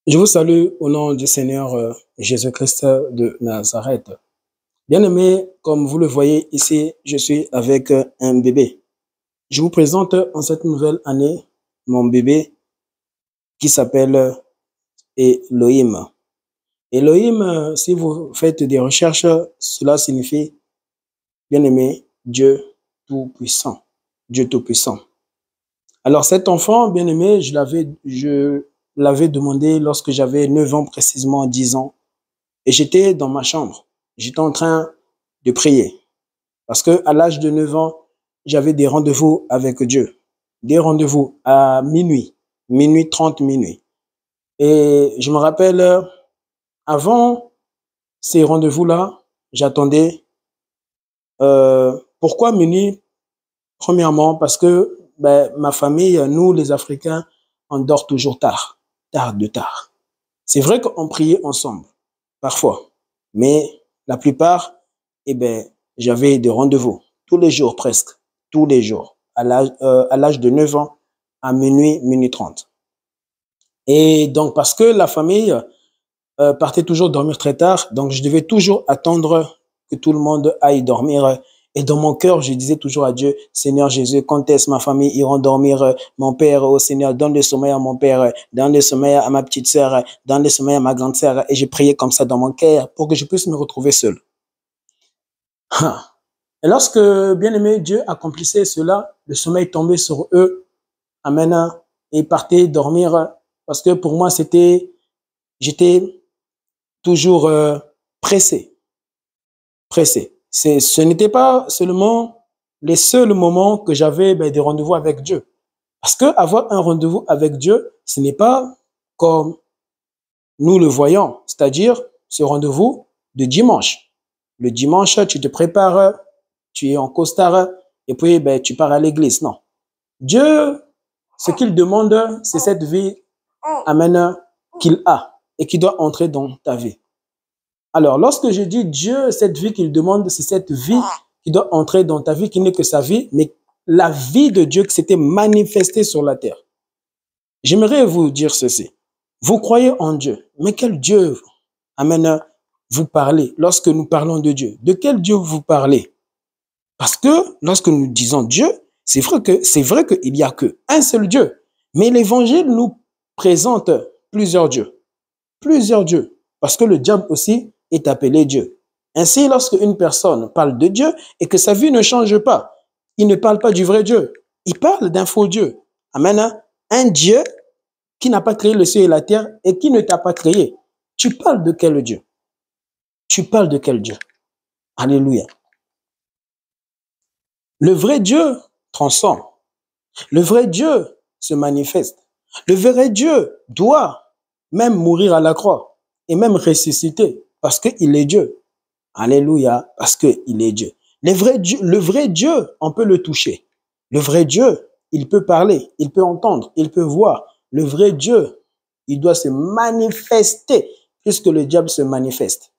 Je vous salue au nom du Seigneur Jésus-Christ de Nazareth. Bien-aimé, comme vous le voyez ici, je suis avec un bébé. Je vous présente en cette nouvelle année mon bébé qui s'appelle Elohim. Elohim, si vous faites des recherches, cela signifie, bien-aimé, Dieu Tout-Puissant. Dieu Tout-Puissant. Alors cet enfant, bien-aimé, je l'avais demandé lorsque j'avais 9 ans, précisément 10 ans. Et j'étais dans ma chambre. J'étais en train de prier. Parce que à l'âge de 9 ans, j'avais des rendez-vous avec Dieu. Des rendez-vous à minuit, minuit 30, minuit. Et je me rappelle, avant ces rendez-vous-là, j'attendais. Pourquoi minuit? Premièrement, parce que ma famille, nous les Africains, on dort toujours tard, tard de tard. C'est vrai qu'on priait ensemble, parfois. Mais la plupart, j'avais des rendez-vous tous les jours presque, tous les jours, à l'âge de 9 ans, à minuit, minuit 30. Et donc, parce que la famille partait toujours dormir très tard, donc je devais toujours attendre que tout le monde aille dormir. Et dans mon cœur, je disais toujours à Dieu, Seigneur Jésus, quand est-ce ma famille iront dormir? Mon Père, oh Seigneur, donne le sommeil à mon Père, donne le sommeil à ma petite sœur, donne le sommeil à ma grande sœur. Et j'ai prié comme ça dans mon cœur pour que je puisse me retrouver seul. Et lorsque, bien-aimé, Dieu accomplissait cela, le sommeil tombait sur eux, amen, et ils partaient dormir, parce que pour moi, j'étais toujours pressé, pressé. Ce n'était pas seulement les seuls moments que j'avais des rendez-vous avec Dieu. Parce que avoir un rendez-vous avec Dieu, ce n'est pas comme nous le voyons, c'est-à-dire ce rendez-vous de dimanche. Le dimanche, tu te prépares, tu es en costard et puis tu pars à l'église. Non. Dieu, ce qu'il demande, c'est cette vie, amen, qu'il a et qui doit entrer dans ta vie. Alors, lorsque je dis Dieu, cette vie qu'il demande, c'est cette vie qui doit entrer dans ta vie, qui n'est que sa vie, mais la vie de Dieu qui s'était manifestée sur la terre. J'aimerais vous dire ceci. Vous croyez en Dieu, mais quel Dieu, amen, vous parlez lorsque nous parlons de Dieu? De quel Dieu vous parlez? Parce que lorsque nous disons Dieu, c'est vrai qu'il n'y a qu'un seul Dieu. Mais l'évangile nous présente plusieurs dieux. Plusieurs dieux. Parce que le diable aussi est appelé Dieu. Ainsi, lorsque une personne parle de Dieu et que sa vie ne change pas, il ne parle pas du vrai Dieu. Il parle d'un faux Dieu. Amen. Un Dieu qui n'a pas créé le ciel et la terre et qui ne t'a pas créé. Tu parles de quel Dieu? Tu parles de quel Dieu? Alléluia. Le vrai Dieu transforme. Le vrai Dieu se manifeste. Le vrai Dieu doit même mourir à la croix et même ressusciter parce qu'il est Dieu. Alléluia, parce qu'il est Dieu. Le vrai Dieu, on peut le toucher. Le vrai Dieu, il peut parler, il peut entendre, il peut voir. Le vrai Dieu, il doit se manifester puisque le diable se manifeste.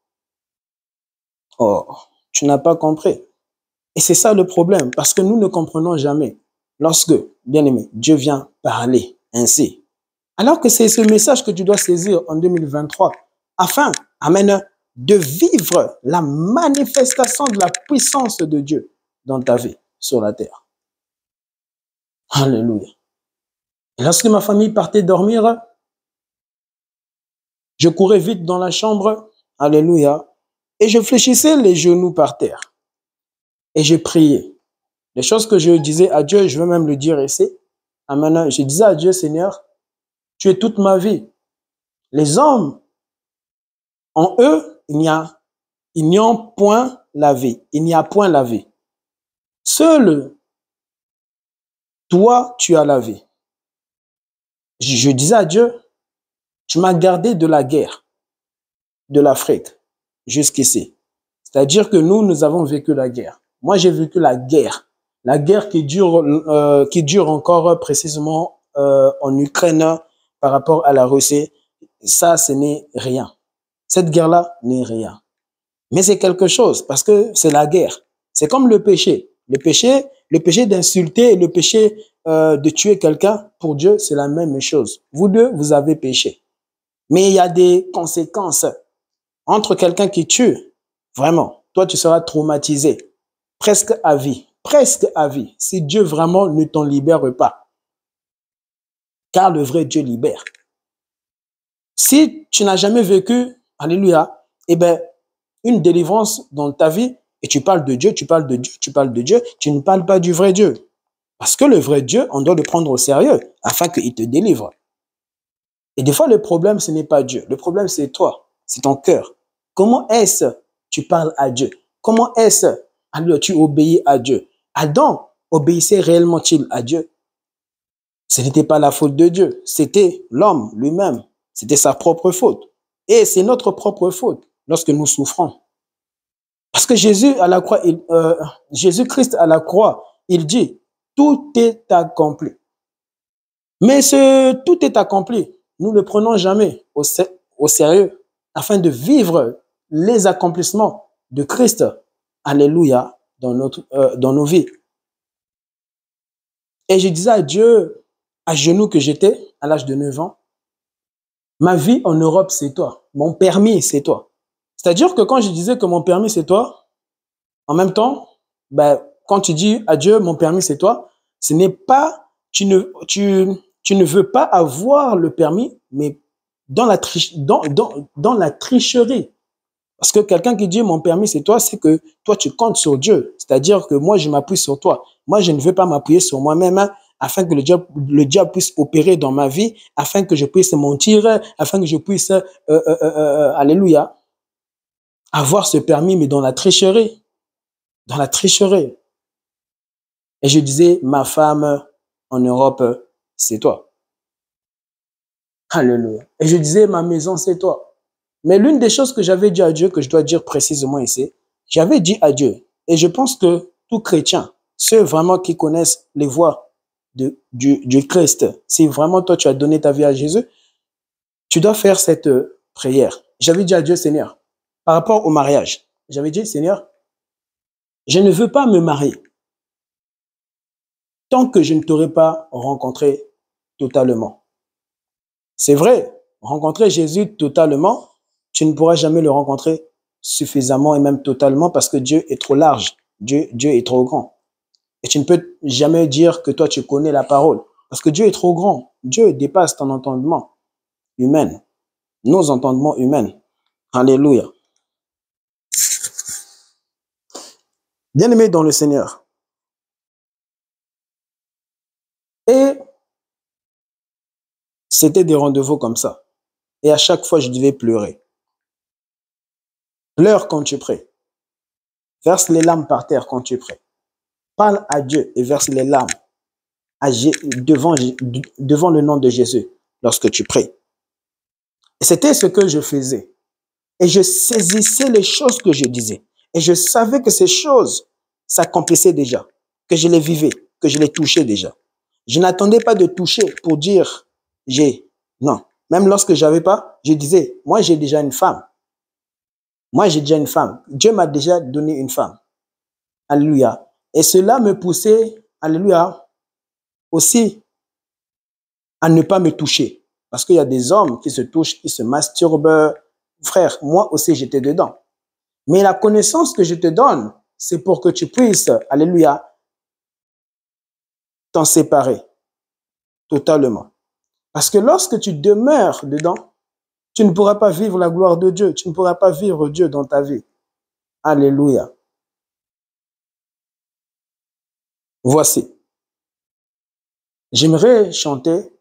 Oh, tu n'as pas compris. Et c'est ça le problème, parce que nous ne comprenons jamais lorsque, bien aimé, Dieu vient parler ainsi. Alors que c'est ce message que tu dois saisir en 2023, afin, amen, de vivre la manifestation de la puissance de Dieu dans ta vie sur la terre. Alléluia. Et lorsque ma famille partait dormir, je courais vite dans la chambre, alléluia, et je fléchissais les genoux par terre. Et je priais. Les choses que je disais à Dieu, je vais même le dire ici. Amen. Je disais à Dieu, Seigneur, tu es toute ma vie. Les hommes, en eux, il n'y a point la vie. Il n'y a point la vie. Seul toi, tu as la vie. Je disais à Dieu, tu m'as gardé de la guerre de l'Afrique jusqu'ici. C'est-à-dire que nous avons vécu la guerre. Moi, j'ai vécu la guerre. La guerre qui dure encore précisément en Ukraine par rapport à la Russie. Ça, ce n'est rien. Cette guerre-là n'est rien. Mais c'est quelque chose parce que c'est la guerre. C'est comme le péché. Le péché d'insulter et le péché de tuer quelqu'un, pour Dieu, c'est la même chose. Vous deux, vous avez péché. Mais il y a des conséquences. Entre quelqu'un qui tue, vraiment, toi tu seras traumatisé, presque à vie, si Dieu vraiment ne t'en libère pas. Car le vrai Dieu libère. Si tu n'as jamais vécu, alléluia, eh bien, une délivrance dans ta vie, et tu parles de Dieu, tu ne parles pas du vrai Dieu. Parce que le vrai Dieu, on doit le prendre au sérieux afin qu'il te délivre. Et des fois, le problème, ce n'est pas Dieu. Le problème, c'est toi, c'est ton cœur. Comment est-ce que tu parles à Dieu? Comment est-ce que tu obéis à Dieu? Adam obéissait réellement-il à Dieu? Ce n'était pas la faute de Dieu, c'était l'homme lui-même. C'était sa propre faute. Et c'est notre propre faute lorsque nous souffrons. Parce que Jésus à la croix, Jésus-Christ à la croix, il dit, tout est accompli. Mais ce tout est accompli, nous ne le prenons jamais au sérieux afin de vivre les accomplissements de Christ, alléluia, dans nos vies. Et je disais à Dieu, à genoux que j'étais, à l'âge de 9 ans, ma vie en Europe, c'est toi. Mon permis, c'est toi. C'est-à-dire que quand je disais que mon permis, c'est toi, en même temps, ben, quand tu dis à Dieu, mon permis, c'est toi, ce n'est pas, tu ne veux pas avoir le permis, mais dans la tricherie. Parce que quelqu'un qui dit, mon permis, c'est toi, c'est que toi, tu comptes sur Dieu. C'est-à-dire que moi, je m'appuie sur toi. Moi, je ne veux pas m'appuyer sur moi-même, hein, afin que le diable puisse opérer dans ma vie, afin que je puisse mentir, afin que je puisse, alléluia, avoir ce permis, mais dans la tricherie. Dans la tricherie. Et je disais, ma femme en Europe, c'est toi. Alléluia. Et je disais, ma maison, c'est toi. Mais l'une des choses que j'avais dit à Dieu, que je dois dire précisément ici, j'avais dit à Dieu, et je pense que tout chrétien, ceux vraiment qui connaissent les voies du Christ, si vraiment toi tu as donné ta vie à Jésus, tu dois faire cette prière. J'avais dit à Dieu, Seigneur, par rapport au mariage, j'avais dit, Seigneur, je ne veux pas me marier tant que je ne t'aurai pas rencontré totalement. C'est vrai, rencontrer Jésus totalement, tu ne pourras jamais le rencontrer suffisamment et même totalement parce que Dieu est trop large, Dieu est trop grand. Et tu ne peux jamais dire que toi tu connais la parole parce que Dieu est trop grand. Dieu dépasse ton entendement humain, nos entendements humains. Alléluia. Bien-aimé dans le Seigneur. Et c'était des rendez-vous comme ça. Et à chaque fois, je devais pleurer. Pleure quand tu pries. Verse les larmes par terre quand tu pries. Parle à Dieu et verse les larmes devant le nom de Jésus lorsque tu pries. Et c'était ce que je faisais. Et je saisissais les choses que je disais. Et je savais que ces choses s'accomplissaient déjà, que je les vivais, que je les touchais déjà. Je n'attendais pas de toucher pour dire j'ai. Non. Même lorsque j'avais pas, je disais, moi j'ai déjà une femme. Moi j'ai déjà une femme. Dieu m'a déjà donné une femme. Alléluia. Et cela me poussait, alléluia, aussi à ne pas me toucher. Parce qu'il y a des hommes qui se touchent, qui se masturbent. Frère, moi aussi j'étais dedans. Mais la connaissance que je te donne, c'est pour que tu puisses, alléluia, t'en séparer totalement. Parce que lorsque tu demeures dedans, tu ne pourras pas vivre la gloire de Dieu. Tu ne pourras pas vivre Dieu dans ta vie. Alléluia. Voici. J'aimerais chanter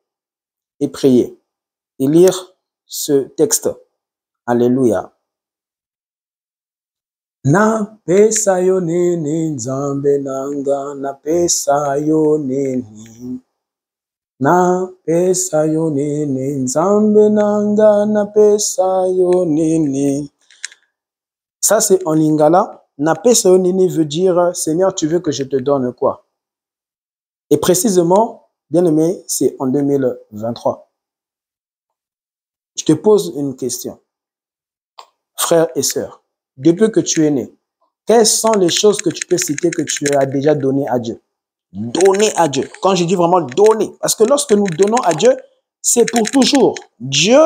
et prier et lire ce texte. Alléluia. Na pesa yo nini nzambe nanga, na pesa yo nini. Na pesa yo nini nzambe nanga, na pesa yo nini. Ça c'est en lingala. Na pesa yo nini veut dire Seigneur, tu veux que je te donne quoi? Et précisément, bien aimé, c'est en 2023. Je te pose une question. Frères et sœurs, depuis que tu es né, quelles sont les choses que tu peux citer que tu as déjà donné à Dieu? Donner à Dieu. Quand je dis vraiment donner, parce que lorsque nous donnons à Dieu, c'est pour toujours. Dieu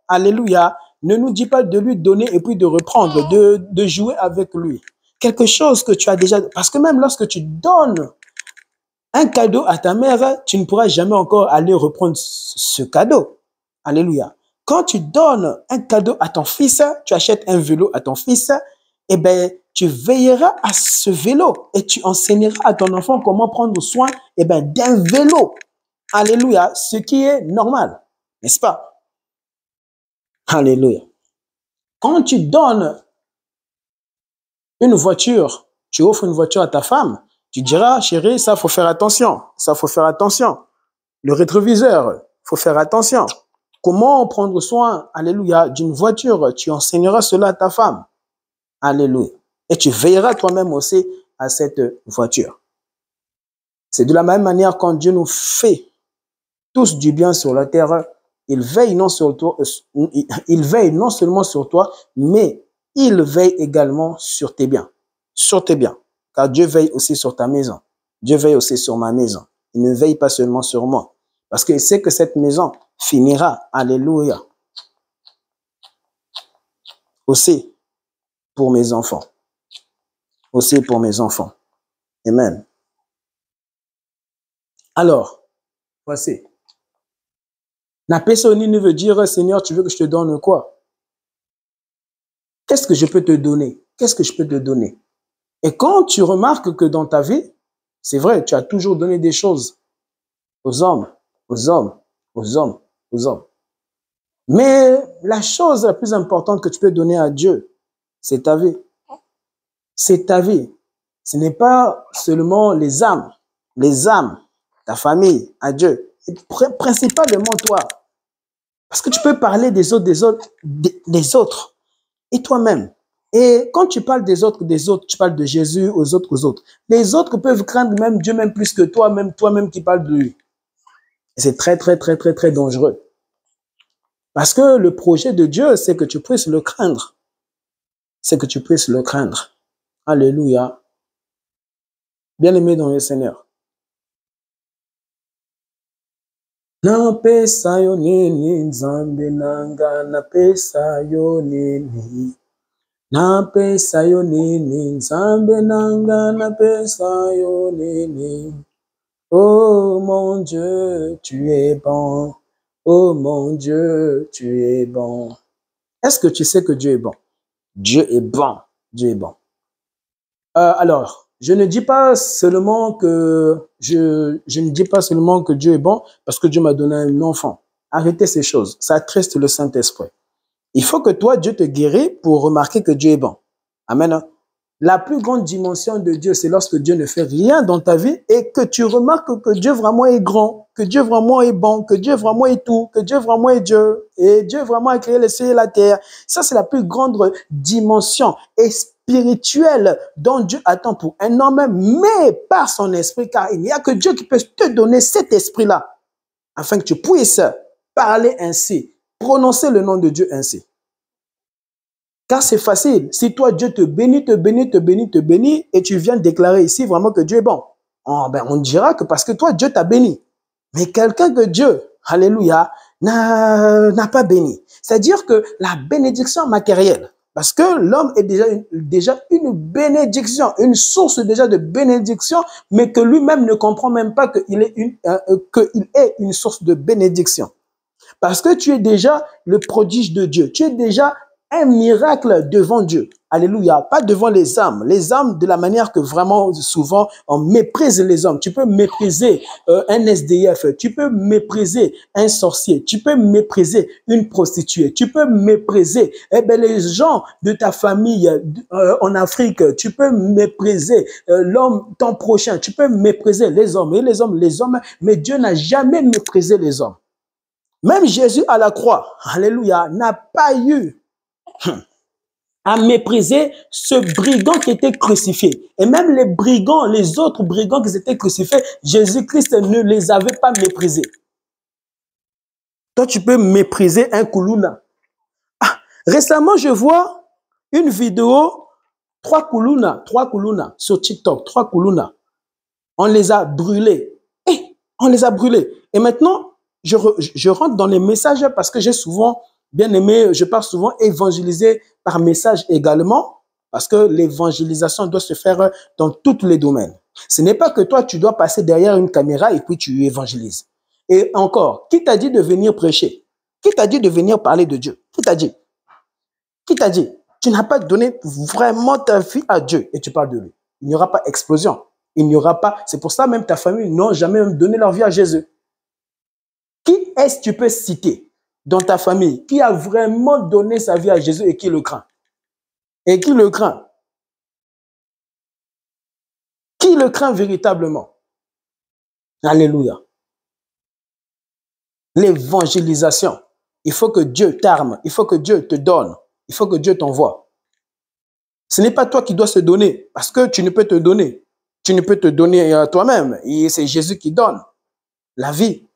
Alléluia. Ne nous dis pas de lui donner et puis de reprendre, de jouer avec lui. Quelque chose que tu as déjà... Parce que même lorsque tu donnes un cadeau à ta mère, tu ne pourras jamais encore aller reprendre ce cadeau. Alléluia. Quand tu donnes un cadeau à ton fils, tu achètes un vélo à ton fils, eh bien, tu veilleras à ce vélo et tu enseigneras à ton enfant comment prendre soin d'un vélo. Alléluia. Ce qui est normal, n'est-ce pas? Alléluia. Quand tu donnes une voiture, tu offres une voiture à ta femme, tu diras, chérie, ça, faut faire attention. Ça, faut faire attention. Le rétroviseur, faut faire attention. Comment prendre soin, alléluia, d'une voiture? Tu enseigneras cela à ta femme. Alléluia. Et tu veilleras toi-même aussi à cette voiture. C'est de la même manière quand Dieu nous fait tous du bien sur la terre, il veille non seulement sur toi, mais il veille également sur tes biens. Sur tes biens. Car Dieu veille aussi sur ta maison. Dieu veille aussi sur ma maison. Il ne veille pas seulement sur moi. Parce qu'il sait que cette maison finira. Alléluia. Aussi pour mes enfants. Aussi pour mes enfants. Amen. Alors, voici. Napesoni ne veut dire, Seigneur, tu veux que je te donne quoi? Qu'est-ce que je peux te donner? Qu'est-ce que je peux te donner? Et quand tu remarques que dans ta vie, c'est vrai, tu as toujours donné des choses aux hommes, aux hommes, aux hommes, aux hommes. Mais la chose la plus importante que tu peux donner à Dieu, c'est ta vie. C'est ta vie. Ce n'est pas seulement les âmes, ta famille, à Dieu. Et principalement toi. Parce que tu peux parler des autres, et toi-même. Et quand tu parles des autres, tu parles de Jésus aux autres. Les autres peuvent craindre même Dieu même plus que toi-même qui parles de lui. C'est très, très, très, très, très dangereux. Parce que le projet de Dieu, c'est que tu puisses le craindre. C'est que tu puisses le craindre. Alléluia. Bien-aimé dans le Seigneur. Napesa yo nini nzambe nanga, napesa yo nini. Napesa yo nini nzambe nanga, napesa yo nini. Oh mon Dieu, tu es bon. Oh mon Dieu, tu es bon. Est-ce que tu sais que Dieu est bon? Dieu est bon. Dieu est bon. Alors, je ne dis pas seulement que Dieu est bon parce que Dieu m'a donné un enfant. Arrêtez ces choses. Ça attriste le Saint-Esprit. Il faut que toi, Dieu te guérisse pour remarquer que Dieu est bon. Amen. La plus grande dimension de Dieu, c'est lorsque Dieu ne fait rien dans ta vie et que tu remarques que Dieu vraiment est grand, que Dieu vraiment est bon, que Dieu vraiment est tout, que Dieu vraiment est Dieu et Dieu vraiment a créé les cieux et la terre. Ça, c'est la plus grande dimension spirituelle dont Dieu attend pour un homme, mais par son esprit, car il n'y a que Dieu qui peut te donner cet esprit-là, afin que tu puisses parler ainsi, prononcer le nom de Dieu ainsi. Car c'est facile. Si toi, Dieu te bénit, et tu viens déclarer ici vraiment que Dieu est bon, on dira que parce que toi, Dieu t'a béni. Mais quelqu'un que Dieu, alléluia, n'a pas béni. C'est-à-dire que la bénédiction matérielle, parce que l'homme est déjà une bénédiction, une source déjà de bénédiction, mais que lui-même ne comprend même pas qu'il est une source de bénédiction. Parce que tu es déjà le prodige de Dieu. Tu es déjà un miracle devant Dieu. Alléluia. Pas devant les âmes. Les âmes de la manière que vraiment souvent on méprise les hommes. Tu peux mépriser un SDF. Tu peux mépriser un sorcier. Tu peux mépriser une prostituée. Tu peux mépriser les gens de ta famille en Afrique. Tu peux mépriser l'homme, ton prochain. Tu peux mépriser les hommes. Et les hommes. Mais Dieu n'a jamais méprisé les hommes. Même Jésus à la croix, alléluia, n'a pas eu à mépriser ce brigand qui était crucifié. Et même les autres brigands qui étaient crucifiés, Jésus-Christ ne les avait pas méprisés. Toi, tu peux mépriser un Koulouna. Récemment, je vois une vidéo, 3 Koulouna sur TikTok, 3 Koulouna. On les a brûlés. On les a brûlés. Et maintenant, je rentre dans les messages parce que j'ai souvent bien aimé, je parle souvent évangéliser par message également, parce que l'évangélisation doit se faire dans tous les domaines. Ce n'est pas que toi, tu dois passer derrière une caméra et puis tu évangélises. Et encore, qui t'a dit de venir prêcher? Qui t'a dit de venir parler de Dieu? Qui t'a dit? Qui t'a dit? Tu n'as pas donné vraiment ta vie à Dieu et tu parles de lui. Il n'y aura pas explosion. Il n'y aura pas... C'est pour ça même ta famille n'a jamais donné leur vie à Jésus. Qui est-ce que tu peux citer dans ta famille qui a vraiment donné sa vie à Jésus et qui le craint? Et qui le craint? Qui le craint véritablement? Alléluia. L'évangélisation. Il faut que Dieu t'arme. Il faut que Dieu te donne. Il faut que Dieu t'envoie. Ce n'est pas toi qui dois se donner parce que tu ne peux te donner. Tu ne peux te donner à toi-même. Et c'est Jésus qui donne la vie.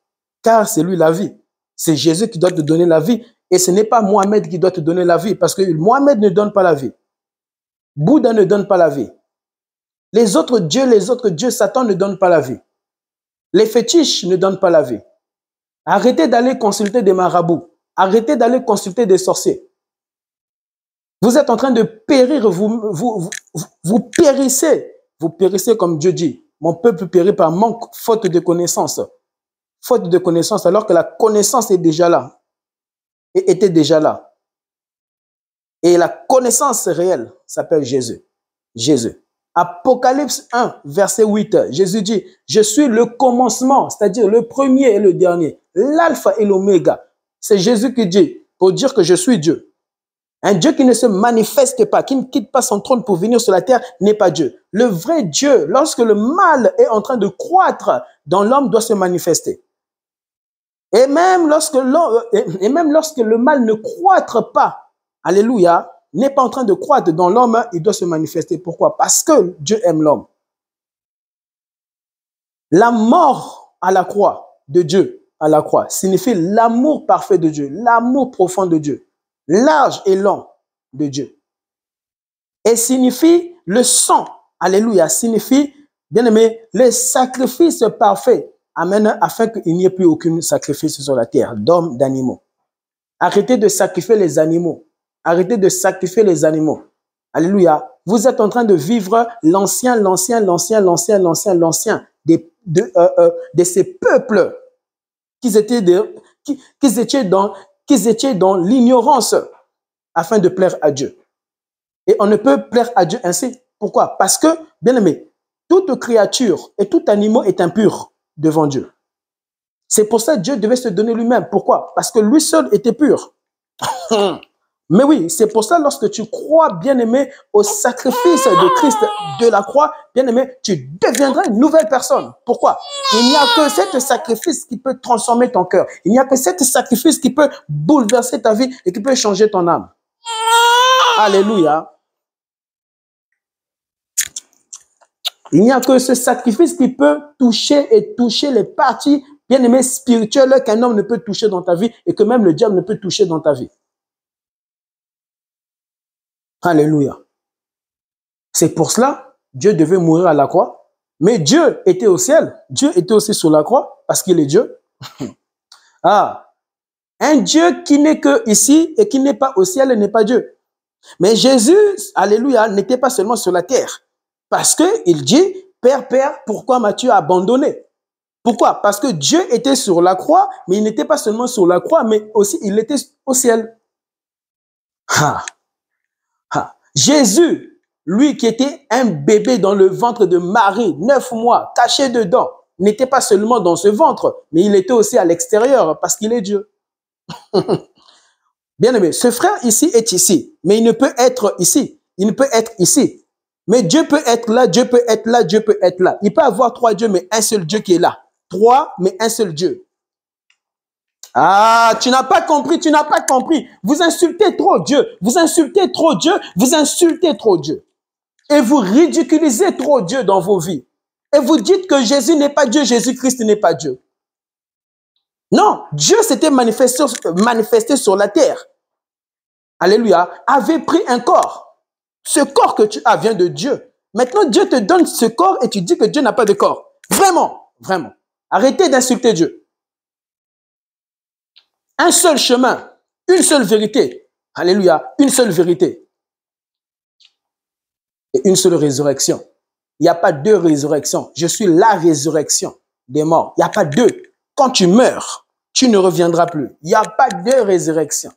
Car c'est lui la vie. C'est Jésus qui doit te donner la vie. Et ce n'est pas Mohamed qui doit te donner la vie. Parce que Mohamed ne donne pas la vie. Bouddha ne donne pas la vie. Les autres dieux, Satan ne donne pas la vie. Les fétiches ne donnent pas la vie. Arrêtez d'aller consulter des marabouts. Arrêtez d'aller consulter des sorciers. Vous êtes en train de périr. Vous périssez. Vous périssez comme Dieu dit. Mon peuple périt par manque, faute de connaissance. Faute de connaissance, alors que la connaissance est déjà là. Et était déjà là. Et la connaissance réelle s'appelle Jésus. Jésus. Apocalypse 1, verset 8, Jésus dit, je suis le commencement, c'est-à-dire le premier et le dernier, l'alpha et l'oméga. C'est Jésus qui dit, pour dire que je suis Dieu. Un Dieu qui ne se manifeste pas, qui ne quitte pas son trône pour venir sur la terre, n'est pas Dieu. Le vrai Dieu, lorsque le mal est en train de croître dans l'homme, doit se manifester. Et même lorsque le mal ne croître pas, alléluia, n'est pas en train de croître dans l'homme, il doit se manifester. Pourquoi? Parce que Dieu aime l'homme. La mort à la croix de Dieu, à la croix, signifie l'amour parfait de Dieu, l'amour profond de Dieu, large et long de Dieu. Et signifie le sang, alléluia, signifie, bien aimé, le sacrifice parfait. Amen, afin qu'il n'y ait plus aucun sacrifice sur la terre, d'hommes, d'animaux. Arrêtez de sacrifier les animaux. Arrêtez de sacrifier les animaux. Alléluia. Vous êtes en train de vivre l'ancien de ces peuples qui étaient dans l'ignorance afin de plaire à Dieu. Et on ne peut plaire à Dieu ainsi. Pourquoi? Parce que, bien aimé, toute créature et tout animal est impur devant Dieu. C'est pour ça que Dieu devait se donner lui-même. Pourquoi? Parce que lui seul était pur. Mais oui, c'est pour ça lorsque tu crois, bien-aimé, au sacrifice de Christ de la croix, bien-aimé, tu deviendras une nouvelle personne. Pourquoi? Il n'y a que cet sacrifice qui peut transformer ton cœur. Il n'y a que cet sacrifice qui peut bouleverser ta vie et qui peut changer ton âme. Alléluia. Il n'y a que ce sacrifice qui peut toucher les parties, bien-aimées, spirituelles qu'un homme ne peut toucher dans ta vie et que même le diable ne peut toucher dans ta vie. Alléluia. C'est pour cela, Dieu devait mourir à la croix. Mais Dieu était au ciel. Dieu était aussi sur la croix parce qu'il est Dieu. Ah, un Dieu qui n'est que ici et qui n'est pas au ciel n'est pas Dieu. Mais Jésus, alléluia, n'était pas seulement sur la terre. Parce qu'il dit, Père, Père, pourquoi m'as-tu abandonné? Pourquoi? Parce que Dieu était sur la croix, mais il n'était pas seulement sur la croix, mais aussi il était au ciel. Ah. Ah. Jésus, lui qui était un bébé dans le ventre de Marie, 9 mois, caché dedans, n'était pas seulement dans ce ventre, mais il était aussi à l'extérieur parce qu'il est Dieu. Bien aimé, ce frère ici est ici, mais il ne peut être ici. Il ne peut être ici. Mais Dieu peut être là, Dieu peut être là, Dieu peut être là. Il peut avoir 3 dieux, mais un seul Dieu qui est là. 3, mais un seul Dieu. Ah, tu n'as pas compris, tu n'as pas compris. Vous insultez trop Dieu, vous insultez trop Dieu, vous insultez trop Dieu. Et vous ridiculisez trop Dieu dans vos vies. Et vous dites que Jésus n'est pas Dieu, Jésus-Christ n'est pas Dieu. Non, Dieu s'était manifesté sur la terre. Alléluia, avait pris un corps. Ce corps que tu as vient de Dieu. Maintenant, Dieu te donne ce corps et tu dis que Dieu n'a pas de corps. Vraiment, vraiment. Arrêtez d'insulter Dieu. Un seul chemin, Une seule vérité. Alléluia. Une seule vérité. Et une seule résurrection. Il n'y a pas deux résurrections. Je suis la résurrection des morts. Il n'y a pas deux. Quand tu meurs, tu ne reviendras plus. Il n'y a pas deux résurrections.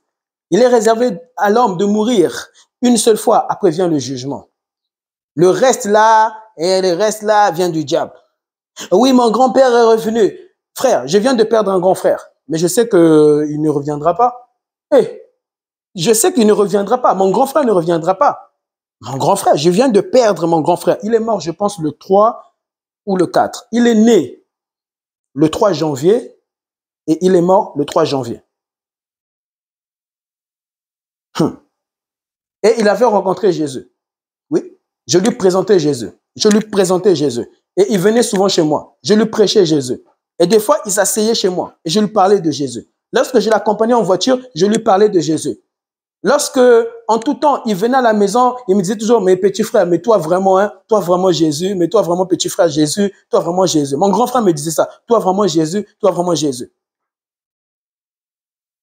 Il est réservé à l'homme de mourir une seule fois. Après vient le jugement. Le reste là, vient du diable. Oui, mon grand-père est revenu. Frère, je viens de perdre un grand frère. Mais je sais qu'il ne reviendra pas. Je sais qu'il ne reviendra pas. Mon grand frère ne reviendra pas. Mon grand frère, je viens de perdre mon grand frère. Il est mort, je pense, le 3 ou le 4. Il est né le 3 janvier et il est mort le 3 janvier. Et il avait rencontré Jésus. Oui, je lui présentais Jésus. Je lui présentais Jésus. Et il venait souvent chez moi. Je lui prêchais Jésus. Et des fois, il s'asseyait chez moi et je lui parlais de Jésus. Lorsque je l'accompagnais en voiture, je lui parlais de Jésus. Lorsque, en tout temps, il venait à la maison, il me disait toujours, mais petit frère, mais toi vraiment Jésus, mais toi vraiment petit frère Jésus, toi vraiment Jésus. Mon grand frère me disait ça, toi vraiment Jésus, toi vraiment Jésus.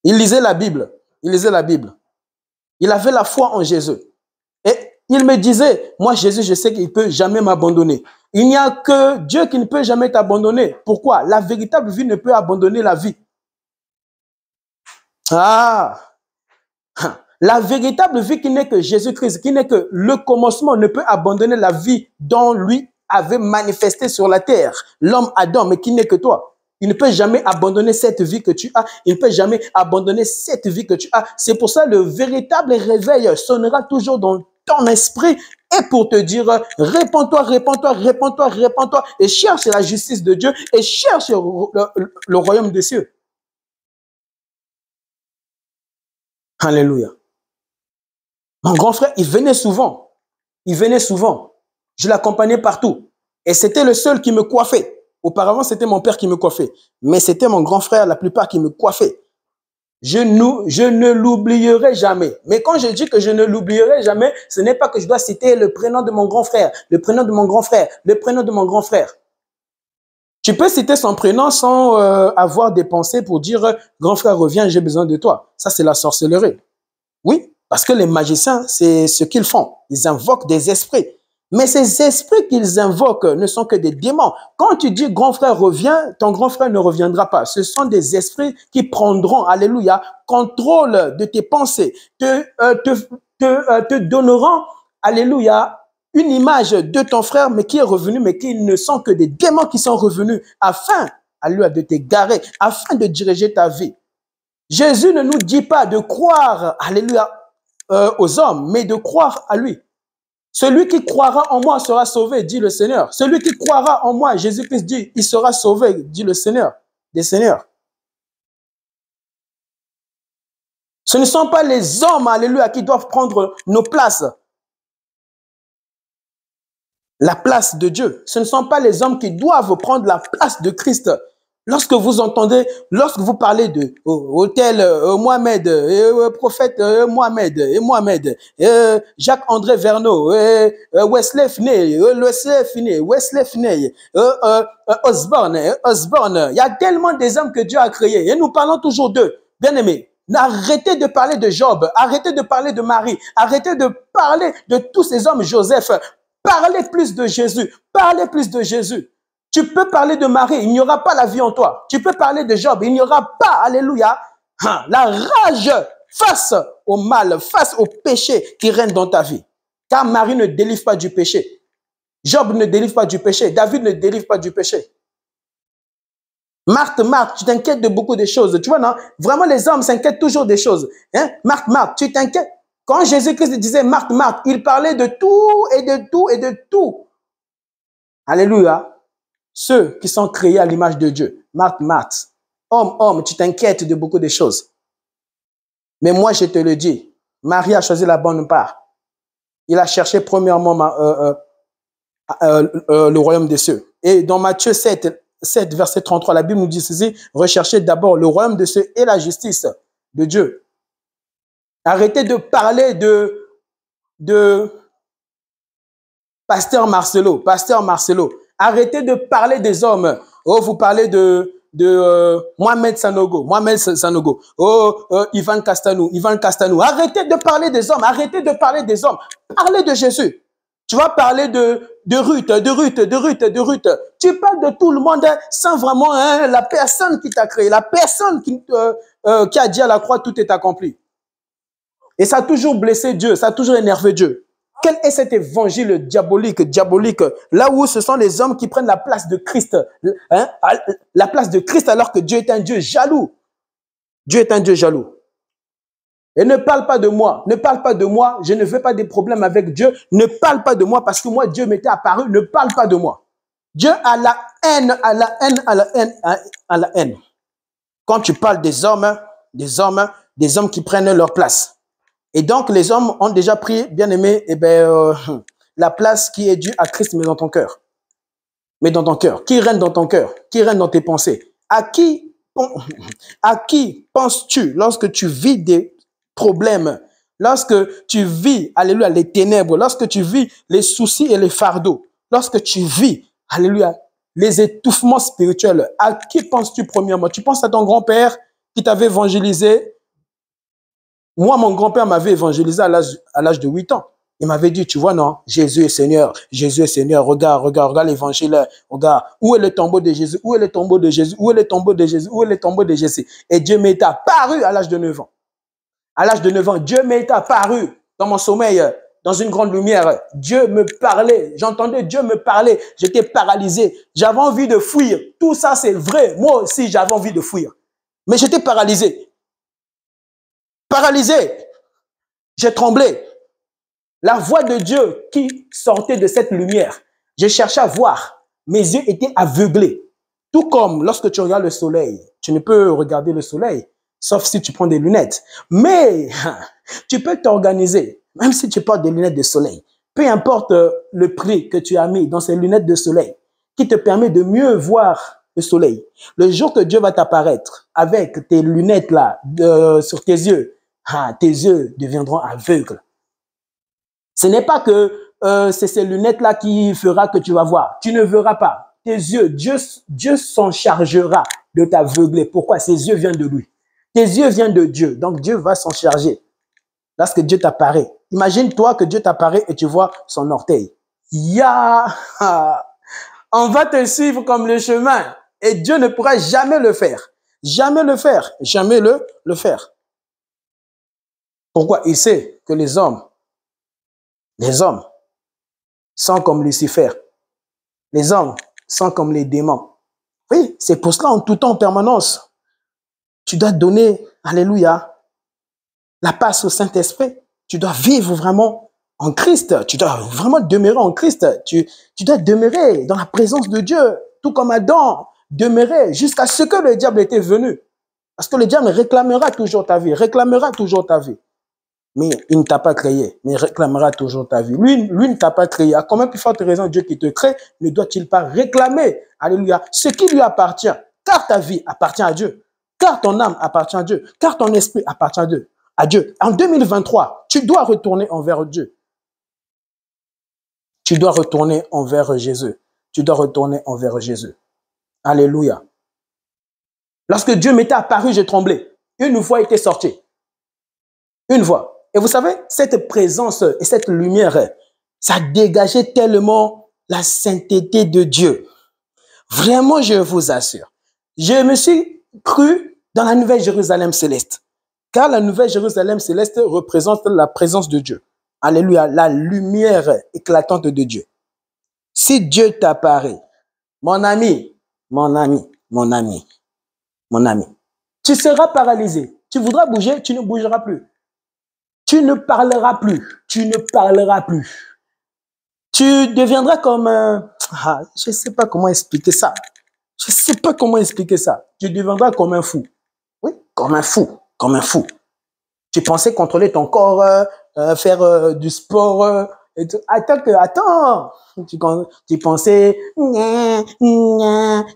Il lisait la Bible, il lisait la Bible. Il avait la foi en Jésus. Et il me disait, moi Jésus, je sais qu'il ne peut jamais m'abandonner. Il n'y a que Dieu qui ne peut jamais t'abandonner. Pourquoi? La véritable vie ne peut abandonner la vie. La véritable vie qui n'est que Jésus-Christ, qui n'est que le commencement, ne peut abandonner la vie dont lui avait manifesté sur la terre. L'homme Adam, mais qui n'est que toi. Il ne peut jamais abandonner cette vie que tu as. Il ne peut jamais abandonner cette vie que tu as. C'est pour ça que le véritable réveil sonnera toujours dans ton esprit et pour te dire, répands-toi, répands-toi, répands-toi, répands-toi et cherche la justice de Dieu et cherche le royaume des cieux. Alléluia. Mon grand frère, il venait souvent. Il venait souvent. Je l'accompagnais partout. Et c'était le seul qui me coiffait. Auparavant, c'était mon père qui me coiffait. Mais c'était mon grand frère, la plupart, qui me coiffait. Je ne l'oublierai jamais. Mais quand je dis que je ne l'oublierai jamais, ce n'est pas que je dois citer le prénom de mon grand frère, le prénom de mon grand frère, le prénom de mon grand frère. Tu peux citer son prénom sans avoir des pensées pour dire « Grand frère, reviens, j'ai besoin de toi ». Ça, c'est la sorcellerie. Oui, parce que les magiciens, c'est ce qu'ils font. Ils invoquent des esprits. Mais ces esprits qu'ils invoquent ne sont que des démons. Quand tu dis grand frère reviens, ton grand frère ne reviendra pas. Ce sont des esprits qui prendront, alléluia, contrôle de tes pensées, te donneront, alléluia, une image de ton frère, mais qui est revenu, mais qui ne sont que des démons qui sont revenus afin, alléluia, de t'égarer, afin de diriger ta vie. Jésus ne nous dit pas de croire, alléluia, aux hommes, mais de croire à lui. Celui qui croira en moi sera sauvé, dit le Seigneur. Celui qui croira en moi, Jésus-Christ dit, il sera sauvé, dit le Seigneur, des Seigneurs. Ce ne sont pas les hommes, alléluia, qui doivent prendre nos places. La place de Dieu. Ce ne sont pas les hommes qui doivent prendre la place de Christ. Lorsque vous entendez, lorsque vous parlez de hôtel Mohamed, prophète Mohamed, Jacques-André Verneau, Wesley Finney, Osborne, il y a tellement des hommes que Dieu a créés et nous parlons toujours d'eux. Bien aimés, arrêtez de parler de Job, arrêtez de parler de Marie, arrêtez de parler de tous ces hommes, Joseph. Parlez plus de Jésus, parlez plus de Jésus. Tu peux parler de Marie, il n'y aura pas la vie en toi. Tu peux parler de Job, il n'y aura pas, alléluia, la rage face au mal, face au péché qui règne dans ta vie. Car Marie ne délivre pas du péché. Job ne délivre pas du péché. David ne délivre pas du péché. Marthe, tu t'inquiètes de beaucoup de choses. Tu vois, non? Vraiment, les hommes s'inquiètent toujours des choses. Hein? Marthe, tu t'inquiètes. Quand Jésus-Christ disait Marthe, il parlait de tout et de tout et de tout. Alléluia. Ceux qui sont créés à l'image de Dieu. Marthe. Homme, tu t'inquiètes de beaucoup de choses. Mais moi, je te le dis, Marie a choisi la bonne part. Il a cherché premièrement le royaume des cieux. Et dans Matthieu 7, verset 33, la Bible nous dit ceci, recherchez d'abord le royaume des cieux et la justice de Dieu. Arrêtez de parler de Pasteur Marcelo. Arrêtez de parler des hommes. Oh, vous parlez de Mohamed Sanogo. Mohamed Sanogo. Oh, Ivan Castanou. Ivan Castanou. Arrêtez de parler des hommes. Arrêtez de parler des hommes. Parlez de Jésus. Tu vas parler de Ruth. Tu parles de tout le monde sans vraiment la personne qui t'a créé, la personne qui a dit à la croix tout est accompli. Et ça a toujours blessé Dieu, ça a toujours énervé Dieu. Quel est cet évangile diabolique, là où ce sont les hommes qui prennent la place de Christ, la place de Christ alors que Dieu est un Dieu jaloux. Dieu est un Dieu jaloux. Et ne parle pas de moi, je ne veux pas des problèmes avec Dieu, ne parle pas de moi parce que moi, Dieu m'était apparu, ne parle pas de moi. Dieu a la haine, Quand tu parles des hommes qui prennent leur place. Et donc, les hommes ont déjà pris, bien aimé, la place qui est due à Christ, mais dans ton cœur. Mais dans ton cœur. Qui règne dans ton cœur? Qui règne dans tes pensées? À qui penses-tu lorsque tu vis des problèmes, lorsque tu vis, alléluia, les ténèbres, lorsque tu vis les soucis et les fardeaux, lorsque tu vis, alléluia, les étouffements spirituels, à qui penses-tu premièrement? Tu penses à ton grand-père qui t'avait évangélisé? Moi, mon grand-père m'avait évangélisé à l'âge de 8 ans. Il m'avait dit, tu vois, non, Jésus est Seigneur, regarde l'évangile, regarde, où est le tombeau de Jésus, où est le tombeau de Jésus, où est le tombeau de Jésus, où est le tombeau de Jésus? Et Dieu m'est apparu à l'âge de 9 ans. À l'âge de 9 ans, Dieu m'est apparu dans mon sommeil, dans une grande lumière. Dieu me parlait, j'entendais Dieu me parler, j'étais paralysé, j'avais envie de fuir. Tout ça, c'est vrai, moi aussi, j'avais envie de fuir. Mais j'étais paralysé. Paralysé, j'ai tremblé. La voix de Dieu qui sortait de cette lumière, je cherchais à voir. Mes yeux étaient aveuglés. Tout comme lorsque tu regardes le soleil, tu ne peux regarder le soleil, sauf si tu prends des lunettes. Mais tu peux t'organiser, même si tu portes des lunettes de soleil. Peu importe le prix que tu as mis dans ces lunettes de soleil, qui te permet de mieux voir le soleil. Le jour que Dieu va t'apparaître avec tes lunettes là sur tes yeux deviendront aveugles. Ce n'est pas que c'est ces lunettes-là qui fera que tu vas voir. Tu ne verras pas. Tes yeux, Dieu s'en chargera de t'aveugler. Pourquoi? Ses yeux viennent de lui. Tes yeux viennent de Dieu. Donc Dieu va s'en charger. Lorsque Dieu t'apparaît. Imagine-toi que Dieu t'apparaît et tu vois son orteil. On va te suivre comme le chemin. Et Dieu ne pourra jamais le faire. Jamais le faire. Jamais le faire. Pourquoi? Il sait que les hommes sont comme Lucifer. Les hommes sont comme les démons. Oui, c'est pour cela en tout temps, en permanence, tu dois donner, alléluia, la passe au Saint-Esprit. Tu dois vivre vraiment en Christ. Tu dois vraiment demeurer en Christ. Tu dois demeurer dans la présence de Dieu, tout comme Adam demeurait jusqu'à ce que le diable était venu. Parce que le diable réclamera toujours ta vie, Mais il ne t'a pas créé, mais il réclamera toujours ta vie. Lui ne t'a pas créé. À combien plus forte raison Dieu qui te crée ne doit-il pas réclamer, alléluia, ce qui lui appartient? Car ta vie appartient à Dieu. Car ton âme appartient à Dieu. Car ton esprit appartient à Dieu. En 2023, tu dois retourner envers Dieu. Tu dois retourner envers Jésus. Tu dois retourner envers Jésus. Alléluia. Lorsque Dieu m'était apparu, j'ai tremblé. Une voix était sortie. Une voix. Et vous savez, cette présence et cette lumière, ça dégageait tellement la sainteté de Dieu. Vraiment, je vous assure. Je me suis cru dans la Nouvelle Jérusalem céleste. Car la Nouvelle Jérusalem céleste représente la présence de Dieu. Alléluia, la lumière éclatante de Dieu. Si Dieu t'apparaît, mon ami, tu seras paralysé. Tu voudras bouger, tu ne bougeras plus. Tu ne parleras plus. Tu deviendras comme je ne sais pas comment expliquer ça. Tu deviendras comme un fou. Oui, comme un fou. Tu pensais contrôler ton corps, faire du sport. Et tout. Attends. Tu pensais, nous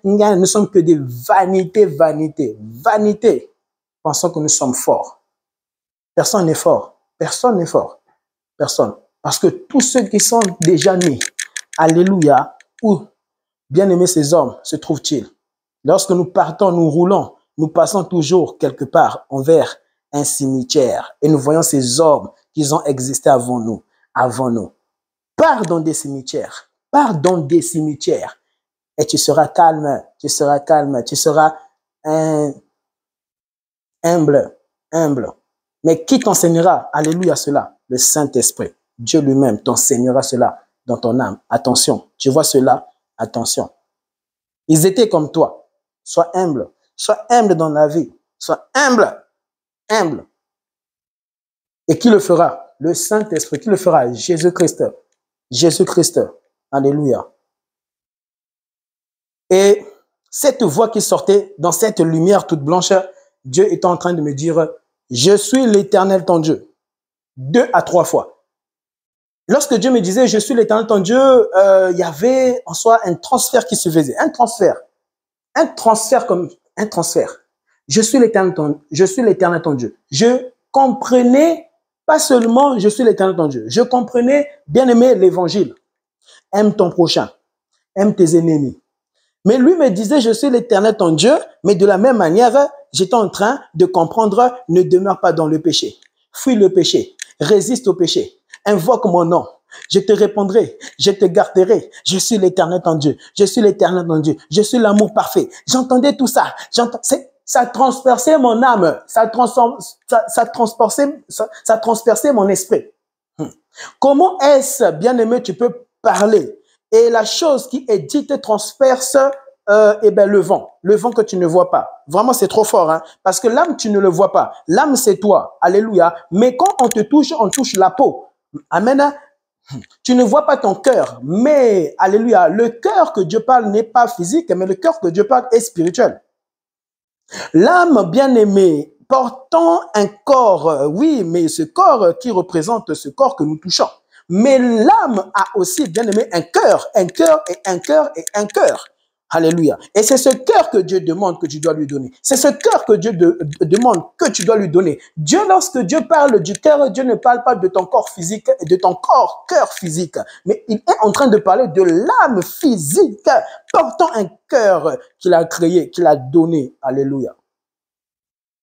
ne sommes que des vanités. Pensons que nous sommes forts. Personne n'est fort. Personne. Parce que tous ceux qui sont déjà nés, alléluia, où, bien aimés ces hommes, se trouvent-ils? Lorsque nous partons, nous roulons, nous passons toujours quelque part envers un cimetière et nous voyons ces hommes qui ont existé avant nous. Pars dans des cimetières, et tu seras calme, tu seras humble. Mais qui t'enseignera, alléluia, cela? Le Saint-Esprit. Dieu lui-même t'enseignera cela dans ton âme. Attention, tu vois cela? Attention. Ils étaient comme toi. Sois humble dans la vie. Sois humble. Et qui le fera? Le Saint-Esprit. Qui le fera? Jésus-Christ. Alléluia. Et cette voix qui sortait dans cette lumière toute blanche, Dieu est en train de me dire, je suis l'Éternel ton Dieu. 2 à 3 fois. Lorsque Dieu me disait, je suis l'Éternel ton Dieu, il y avait en soi un transfert qui se faisait. Un transfert. Je suis l'Éternel ton Dieu. Je comprenais pas seulement je suis l'Éternel ton Dieu. Je comprenais, bien aimé, l'évangile. Aime ton prochain. Aime tes ennemis. Mais lui me disait, je suis l'Éternel ton Dieu, mais de la même manière, j'étais en train de comprendre, ne demeure pas dans le péché. Fuis le péché. Résiste au péché. Invoque mon nom. Je te répondrai. Je te garderai. Je suis l'Éternel ton Dieu. Je suis l'Éternel ton Dieu. Je suis l'amour parfait. J'entendais tout ça. Ça transperçait mon âme. Ça transperçait mon esprit. Comment est-ce, bien-aimé, tu peux parler? Et la chose qui est dite transperce le vent que tu ne vois pas. Vraiment, c'est trop fort, hein? Parce que l'âme, tu ne le vois pas. L'âme, c'est toi. Alléluia. Mais quand on te touche, on touche la peau. Amen. Tu ne vois pas ton cœur. Mais, alléluia, le cœur que Dieu parle n'est pas physique, mais le cœur que Dieu parle est spirituel. L'âme bien-aimée, portant un corps, oui, mais ce corps qui représente ce corps que nous touchons. Mais l'âme a aussi, bien aimé, un cœur. Alléluia. Et c'est ce cœur que Dieu demande que tu dois lui donner. C'est ce cœur que Dieu demande que tu dois lui donner. Dieu, lorsque Dieu parle du cœur, Dieu ne parle pas de ton corps physique, de ton cœur physique. Mais il est en train de parler de l'âme physique portant un cœur qu'il a créé, qu'il a donné. Alléluia.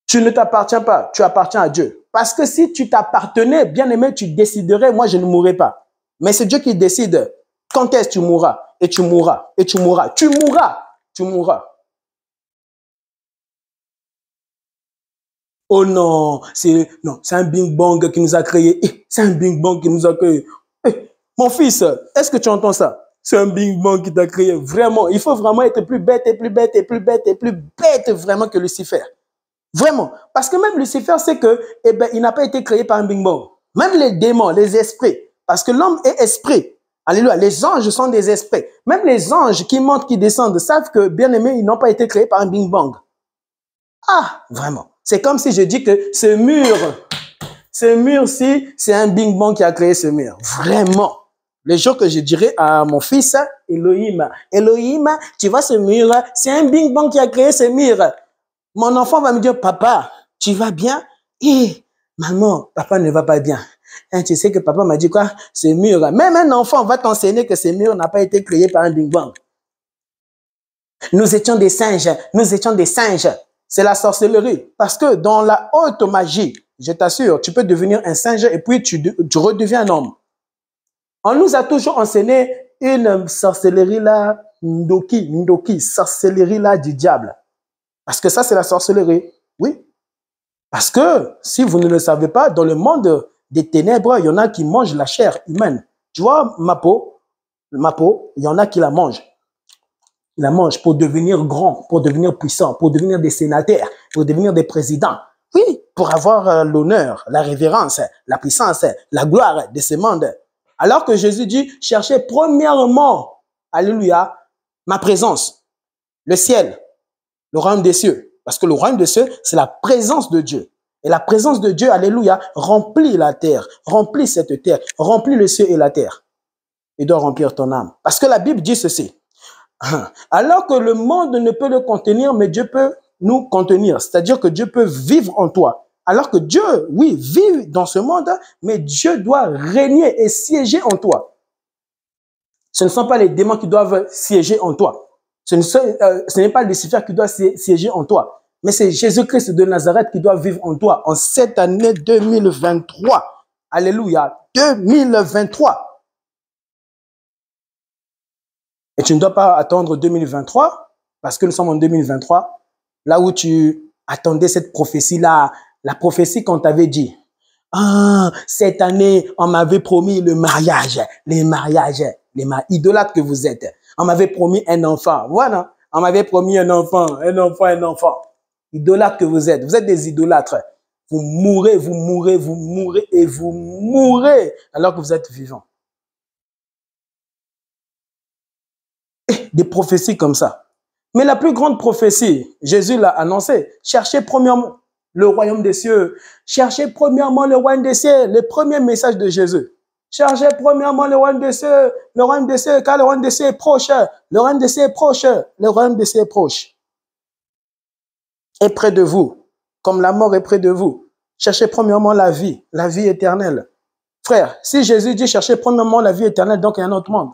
Tu ne t'appartiens pas, tu appartiens à Dieu. Parce que si tu t'appartenais, bien aimé, tu déciderais, moi je ne mourrai pas. Mais c'est Dieu qui décide quand est-ce que tu mourras. Et tu mourras. Oh non, c'est un Big Bang qui nous a créé. Mon fils, est-ce que tu entends ça? C'est un Big Bang qui t'a créé. Vraiment, il faut vraiment être plus bête vraiment que Lucifer. Vraiment. Parce que même Lucifer sait que, il n'a pas été créé par un Big Bang. Même les démons, les esprits. Parce que l'homme est esprit. Alléluia. Les anges sont des esprits. Même les anges qui montent, qui descendent, savent que, bien aimés, ils n'ont pas été créés par un Big Bang. Ah, vraiment. C'est comme si je dis que ce mur-ci, c'est un Big Bang qui a créé ce mur. Vraiment. Les jours que je dirais à mon fils, Elohim, tu vois ce mur, c'est un Big Bang qui a créé ce mur. Mon enfant va me dire, papa, tu vas bien? Maman, papa ne va pas bien. Tu sais que papa m'a dit quoi? Ce mur. Même un enfant va t'enseigner que ce mur n'a pas été créé par un Big Bang. Nous étions des singes. C'est la sorcellerie. Parce que dans la haute magie, je t'assure, tu peux devenir un singe et puis tu redeviens un homme. On nous a toujours enseigné une sorcellerie là, Ndoki, sorcellerie là du diable. Parce que ça, c'est la sorcellerie. Oui. Parce que, si vous ne le savez pas, dans le monde des ténèbres, il y en a qui mangent la chair humaine. Tu vois, ma peau, il y en a qui la mangent. Ils la mangent pour devenir grand, pour devenir puissant, pour devenir des sénateurs, pour devenir des présidents. Oui, pour avoir l'honneur, la révérence, la puissance, la gloire de ce monde. Alors que Jésus dit, cherchez premièrement, alléluia, ma présence, le ciel, le royaume des cieux. Parce que le royaume des cieux, c'est la présence de Dieu. Et la présence de Dieu, alléluia, remplit la terre, remplit cette terre, remplit le ciel et la terre. Il doit remplir ton âme. Parce que la Bible dit ceci. Alors que le monde ne peut le contenir, mais Dieu peut nous contenir. C'est-à-dire que Dieu peut vivre en toi. Alors que Dieu, oui, vit dans ce monde, mais Dieu doit régner et siéger en toi. Ce ne sont pas les démons qui doivent siéger en toi. Ce n'est pas Lucifer qui doit siéger en toi, mais c'est Jésus-Christ de Nazareth qui doit vivre en toi en cette année 2023. Alléluia, 2023. Et tu ne dois pas attendre 2023, parce que nous sommes en 2023, là où tu attendais cette prophétie-là, la prophétie qu'on t'avait dit. Ah, cette année, on m'avait promis le mariage, les mariages, idolâtres que vous êtes. On m'avait promis un enfant. Voilà, on m'avait promis un enfant. Idolâtres que vous êtes des idolâtres. Vous mourrez et vous mourrez alors que vous êtes vivants. Des prophéties comme ça. Mais la plus grande prophétie, Jésus l'a annoncé. Cherchez premièrement le royaume des cieux. Cherchez premièrement le royaume des cieux. Le premier message de Jésus. Cherchez premièrement le royaume des cieux. Le royaume des cieux, car le royaume des cieux est proche. Le royaume des cieux est proche. Le royaume des cieux est proche. Est près de vous. Comme la mort est près de vous. Cherchez premièrement la vie éternelle. Frère, si Jésus dit cherchez premièrement la vie éternelle, donc il y a un autre monde.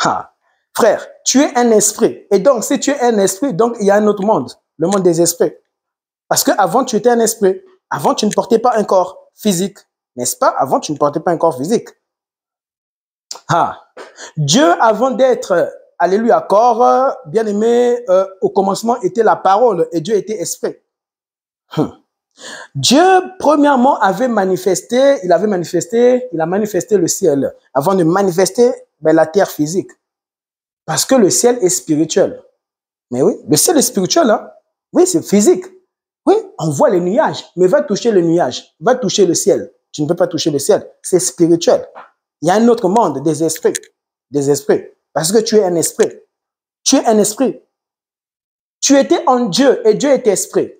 Ah. Frère, tu es un esprit. Et donc, si tu es un esprit, donc il y a un autre monde. Le monde des esprits. Parce qu'avant, tu étais un esprit. Avant, tu ne portais pas un corps physique. N'est-ce pas? Avant, tu ne portais pas un corps physique. Ah. Dieu, avant d'être, alléluia, corps, bien aimé, au commencement était la parole et Dieu était esprit. Dieu, premièrement, il a manifesté le ciel avant de manifester la terre physique. Parce que le ciel est spirituel. Mais oui, le ciel est spirituel, hein? Oui, c'est physique. Oui, on voit les nuages, mais va toucher le nuage, va toucher le ciel. Tu ne peux pas toucher le ciel, c'est spirituel. Il y a un autre monde des esprits. Parce que tu es un esprit. Tu es un esprit. Tu étais en Dieu et Dieu est esprit.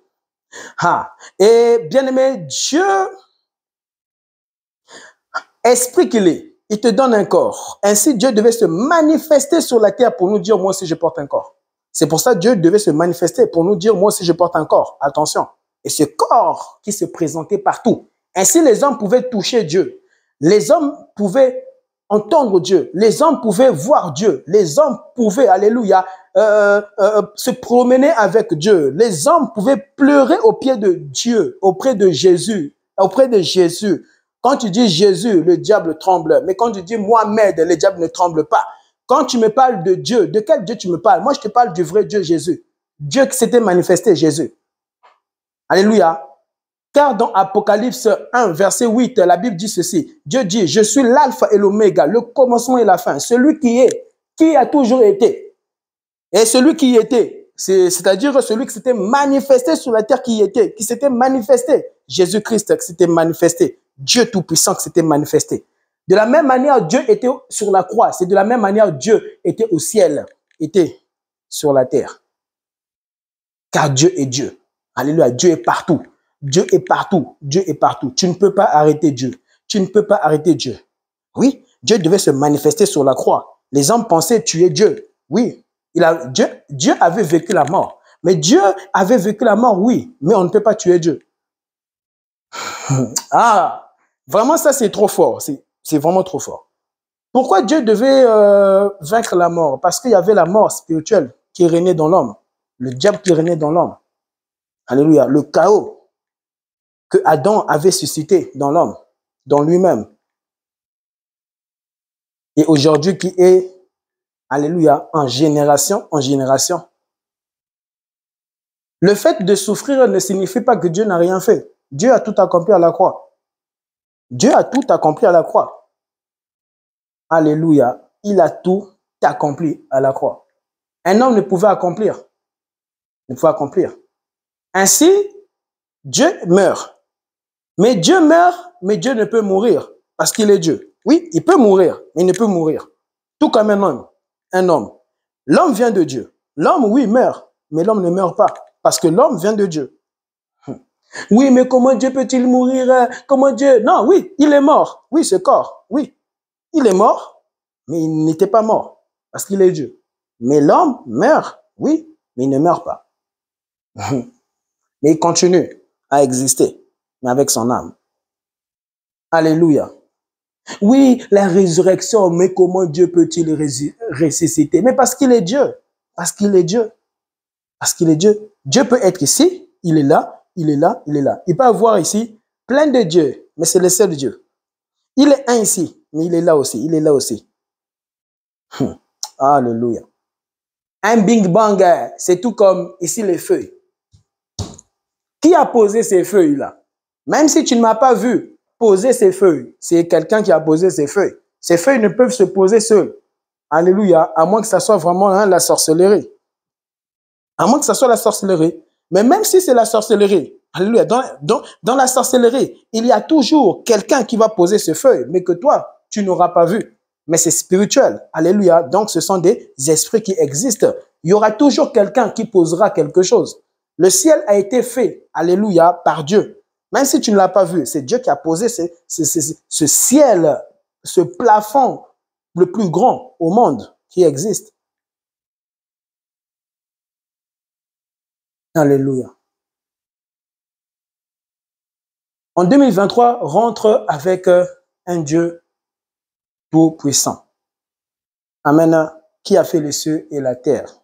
Ah. Et bien aimé, Dieu, esprit qu'il est, il te donne un corps. Ainsi, Dieu devait se manifester sur la terre pour nous dire, moi aussi, je porte un corps. C'est pour ça que Dieu devait se manifester pour nous dire, moi aussi, je porte un corps. Attention. Et ce corps qui se présentait partout. Ainsi, les hommes pouvaient toucher Dieu. Les hommes pouvaient entendre Dieu. Les hommes pouvaient voir Dieu. Les hommes pouvaient, alléluia, se promener avec Dieu. Les hommes pouvaient pleurer au pied de Dieu, auprès de Jésus. Quand tu dis Jésus, le diable tremble. Mais quand tu dis Mohamed, le diable ne tremble pas. Quand tu me parles de Dieu, de quel Dieu tu me parles? Moi, je te parle du vrai Dieu, Jésus. Dieu qui s'était manifesté, Jésus. Alléluia. Car dans Apocalypse 1, verset 8, la Bible dit ceci. Dieu dit, je suis l'alpha et l'oméga, le commencement et la fin. Celui qui est, qui a toujours été. Et celui qui était, c'est-à-dire celui qui s'était manifesté sur la terre qui s'était manifesté. Jésus-Christ qui s'était manifesté. Dieu Tout-Puissant qui s'était manifesté. De la même manière, Dieu était sur la croix. C'est de la même manière, Dieu était au ciel, était sur la terre. Car Dieu est Dieu. Alléluia, Dieu est partout. Dieu est partout. Dieu est partout. Tu ne peux pas arrêter Dieu. Tu ne peux pas arrêter Dieu. Oui, Dieu devait se manifester sur la croix. Les hommes pensaient tuer Dieu. Oui, Dieu avait vécu la mort. Mais Dieu avait vécu la mort, oui. Mais on ne peut pas tuer Dieu. Ah, vraiment ça c'est trop fort. C'est vraiment trop fort. Pourquoi Dieu devait vaincre la mort? Parce qu'il y avait la mort spirituelle qui régnait dans l'homme. Le diable qui régnait dans l'homme. Alléluia. Le chaos que Adam avait suscité dans l'homme, dans lui-même. Et aujourd'hui qui est, alléluia, en génération en génération. Le fait de souffrir ne signifie pas que Dieu n'a rien fait. Dieu a tout accompli à la croix. Dieu a tout accompli à la croix. Alléluia. Il a tout accompli à la croix. Un homme ne pouvait accomplir. Ne pouvait accomplir. Ainsi, Dieu meurt. Mais Dieu meurt, mais Dieu ne peut mourir parce qu'il est Dieu. Oui, il peut mourir, mais il ne peut mourir. Tout comme un homme. Un homme. L'homme vient de Dieu. L'homme, oui, meurt, mais l'homme ne meurt pas parce que l'homme vient de Dieu. Oui, mais comment Dieu peut-il mourir? Comment Dieu... Non, oui, il est mort. Oui, ce corps, oui. Il est mort, mais il n'était pas mort parce qu'il est Dieu. Mais l'homme meurt, oui, mais il ne meurt pas. Mais il continue à exister, mais avec son âme. Alléluia. Oui, la résurrection, mais comment Dieu peut-il ressusciter? Mais parce qu'il est Dieu. Parce qu'il est Dieu. Parce qu'il est Dieu. Dieu peut être ici, il est là, il est là, il est là. Il peut avoir ici plein de dieux, mais c'est le seul Dieu. Il est un ici, mais il est là aussi, il est là aussi. Alléluia. Un Big Bang, c'est tout comme ici les feuilles. Qui a posé ces feuilles-là? Même si tu ne m'as pas vu poser ces feuilles, c'est quelqu'un qui a posé ces feuilles. Ces feuilles ne peuvent se poser seules. Alléluia. À moins que ça soit vraiment la sorcellerie. À moins que ça soit la sorcellerie. Mais même si c'est la sorcellerie, alléluia, dans la sorcellerie, il y a toujours quelqu'un qui va poser ce feuille, mais que toi, tu n'auras pas vu. Mais c'est spirituel. Alléluia. Donc, ce sont des esprits qui existent. Il y aura toujours quelqu'un qui posera quelque chose. Le ciel a été fait, alléluia, par Dieu. Même si tu ne l'as pas vu, c'est Dieu qui a posé ce ciel, ce plafond le plus grand au monde qui existe. Alléluia. En 2023, rentre avec un Dieu tout-puissant. Amen. Qui a fait les cieux et la terre.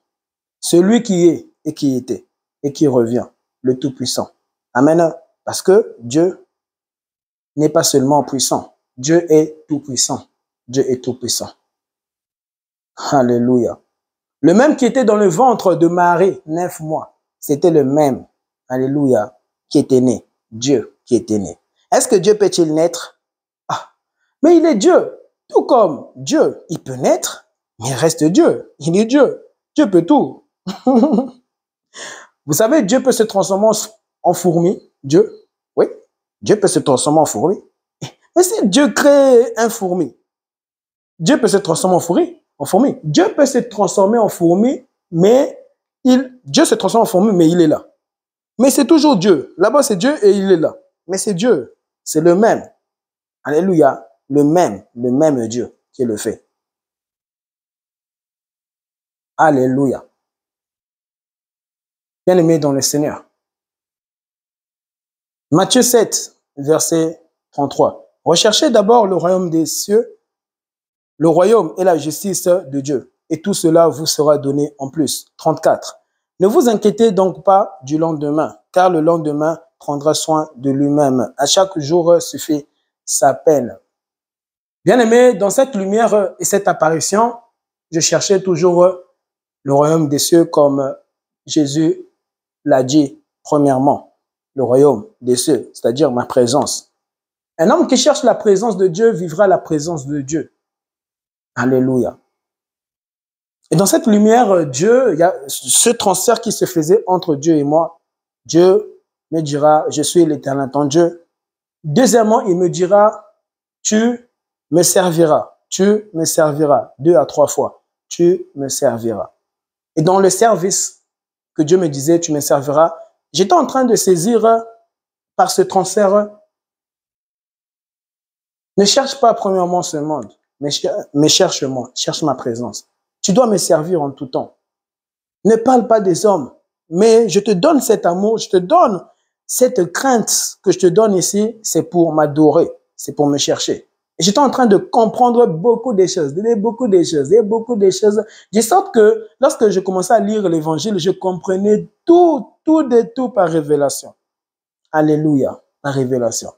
Celui qui est et qui était et qui revient, le tout-puissant. Amen. Parce que Dieu n'est pas seulement puissant. Dieu est tout-puissant. Dieu est tout-puissant. Alléluia. Le même qui était dans le ventre de Marie, 9 mois, c'était le même, alléluia, qui était né. Dieu qui était né. Est-ce que Dieu peut-il naître? Ah, mais il est Dieu. Tout comme Dieu, il peut naître, mais il reste Dieu. Il est Dieu. Dieu peut tout. Vous savez, Dieu peut se transformer en fourmi. Dieu, oui, Dieu peut se transformer en fourmi. Mais si Dieu crée un fourmi, Dieu peut se transformer en fourmi. Dieu peut se transformer en fourmi, mais Dieu se transforme en fourmi, mais il est là. Mais c'est toujours Dieu. Là-bas, c'est Dieu et il est là. Mais c'est Dieu. C'est le même. Alléluia. Le même Dieu qui le fait. Alléluia. Bien-aimé dans le Seigneur. Matthieu 7, verset 33. Recherchez d'abord le royaume des cieux, le royaume et la justice de Dieu. Et tout cela vous sera donné en plus. 34. Ne vous inquiétez donc pas du lendemain, car le lendemain prendra soin de lui-même. À chaque jour suffit sa peine. Bien-aimé, dans cette lumière et cette apparition, je cherchais toujours le royaume des cieux comme Jésus l'a dit premièrement. Le royaume des cieux, c'est-à-dire ma présence. Un homme qui cherche la présence de Dieu vivra la présence de Dieu. Alléluia. Et dans cette lumière, Dieu, il y a ce transfert qui se faisait entre Dieu et moi. Dieu me dira, je suis l'Éternel ton Dieu. Deuxièmement, il me dira, tu me serviras. Tu me serviras. 2 à 3 fois. Tu me serviras. Et dans le service que Dieu me disait, tu me serviras, j'étais en train de saisir par ce transfert. Ne cherche pas premièrement ce monde, mais cherche-moi, cherche ma présence. Tu dois me servir en tout temps. Ne parle pas des hommes, mais je te donne cet amour, je te donne cette crainte que je te donne ici, c'est pour m'adorer, c'est pour me chercher. Et j'étais en train de comprendre beaucoup de choses, de sorte que lorsque je commençais à lire l'évangile, je comprenais tout par révélation. Alléluia, par révélation.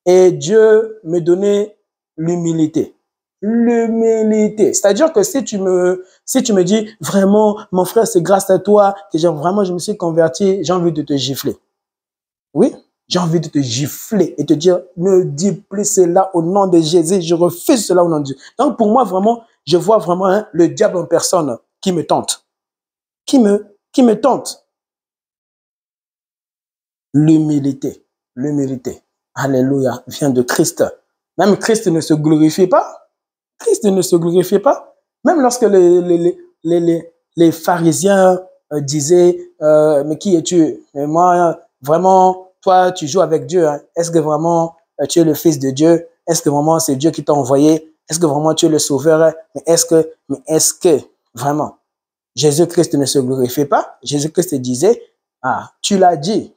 Et Dieu me donnait l'humilité. L'humilité. C'est-à-dire que si tu me dis, vraiment, mon frère, c'est grâce à toi que je me suis converti, j'ai envie de te gifler. Oui, j'ai envie de te gifler et te dire, ne dis plus cela au nom de Jésus, je refuse cela au nom de Dieu. Donc pour moi, vraiment, je vois vraiment le diable en personne qui me tente. Qui me tente. L'humilité. L'humilité. Alléluia, vient de Christ. Même Christ ne se glorifie pas. Christ ne se glorifiait pas. Même lorsque les pharisiens disaient, mais qui es-tu? Mais moi, vraiment, toi, tu joues avec Dieu. Hein. Est-ce que vraiment tu es le Fils de Dieu? Est-ce que vraiment c'est Dieu qui t'a envoyé? Est-ce que vraiment tu es le Sauveur? Mais est-ce que vraiment Jésus-Christ ne se glorifiait pas? Jésus-Christ disait, ah, tu l'as dit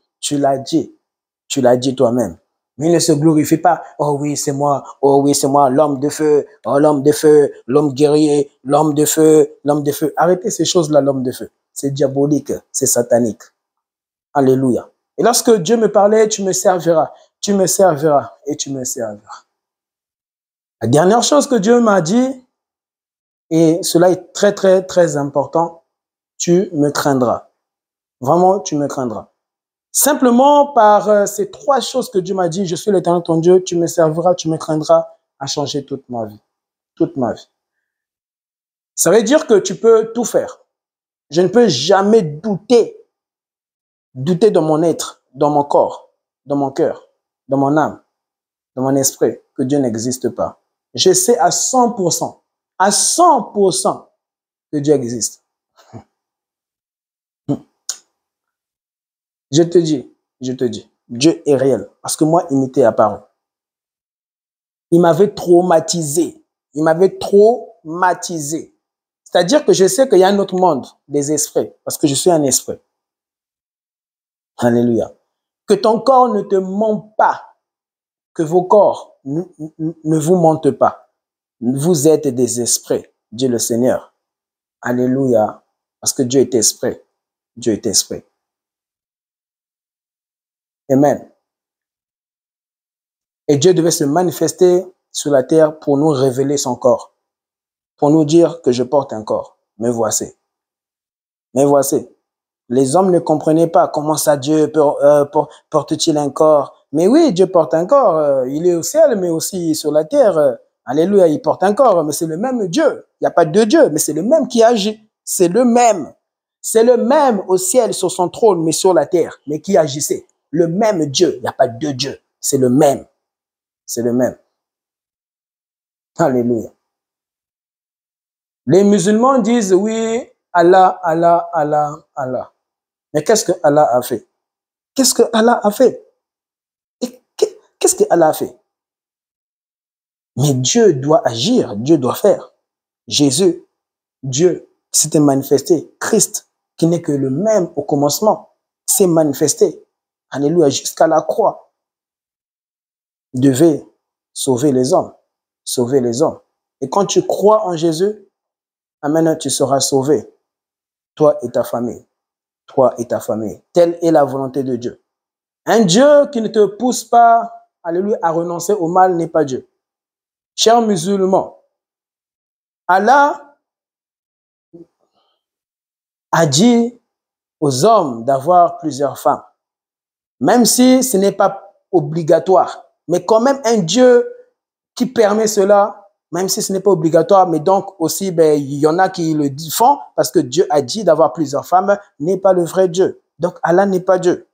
toi-même. Mais il ne se glorifie pas. Oh oui, c'est moi. Oh oui, c'est moi, l'homme de feu. Oh, l'homme de feu, l'homme guerrier, l'homme de feu, l'homme de feu. Arrêtez ces choses-là, l'homme de feu. C'est diabolique, c'est satanique. Alléluia. Et lorsque Dieu me parlait, tu me serviras, tu me serviras et tu me serviras. La dernière chose que Dieu m'a dit, et cela est très, très, très important, tu me craindras. Vraiment, tu me craindras. Simplement par ces trois choses que Dieu m'a dit, je suis l'Éternel ton Dieu, tu me serviras, tu me craindras, a changé toute ma vie. Toute ma vie. Ça veut dire que tu peux tout faire. Je ne peux jamais douter dans mon être, dans mon corps, dans mon cœur, dans mon âme, dans mon esprit, que Dieu n'existe pas. Je sais à 100% que Dieu existe. Je te dis, Dieu est réel. Parce que moi, il m'était apparu. Il m'avait traumatisé. C'est-à-dire que je sais qu'il y a un autre monde des esprits, parce que je suis un esprit. Alléluia. Que ton corps ne te ment pas, que vos corps ne vous mentent pas. Vous êtes des esprits, Dieu le Seigneur. Alléluia. Parce que Dieu est esprit. Dieu est esprit. Amen. Et Dieu devait se manifester sur la terre pour nous révéler son corps. Pour nous dire que je porte un corps. Me voici. Me voici. Les hommes ne comprenaient pas comment ça Dieu porte-t-il un corps. Mais oui, Dieu porte un corps. Il est au ciel, mais aussi sur la terre. Alléluia, il porte un corps. Mais c'est le même Dieu. Il n'y a pas deux dieux, mais c'est le même qui agit. C'est le même. C'est le même au ciel sur son trône, mais sur la terre, mais qui agissait. Le même Dieu. Il n'y a pas deux dieux. C'est le même. C'est le même. Alléluia. Les musulmans disent oui, Allah, Allah, Allah, Allah. Mais qu'est-ce que Allah a fait? Qu'est-ce que Allah a fait? Qu'est-ce que Allah a fait? Mais Dieu doit agir, Dieu doit faire. Jésus, Dieu s'était manifesté. Christ, qui n'est que le même au commencement, s'est manifesté. Alléluia, jusqu'à la croix. Devait sauver les hommes. Sauver les hommes. Et quand tu crois en Jésus, amen, tu seras sauvé. Toi et ta famille. Toi et ta famille. Telle est la volonté de Dieu. Un Dieu qui ne te pousse pas, alléluia, à renoncer au mal n'est pas Dieu. Chers musulmans, Allah a dit aux hommes d'avoir plusieurs femmes. Même si ce n'est pas obligatoire. Mais quand même un Dieu qui permet cela, même si ce n'est pas obligatoire, mais donc aussi, ben, il y en a qui le font parce que Dieu a dit d'avoir plusieurs femmes, n'est pas le vrai Dieu. Donc Allah n'est pas Dieu.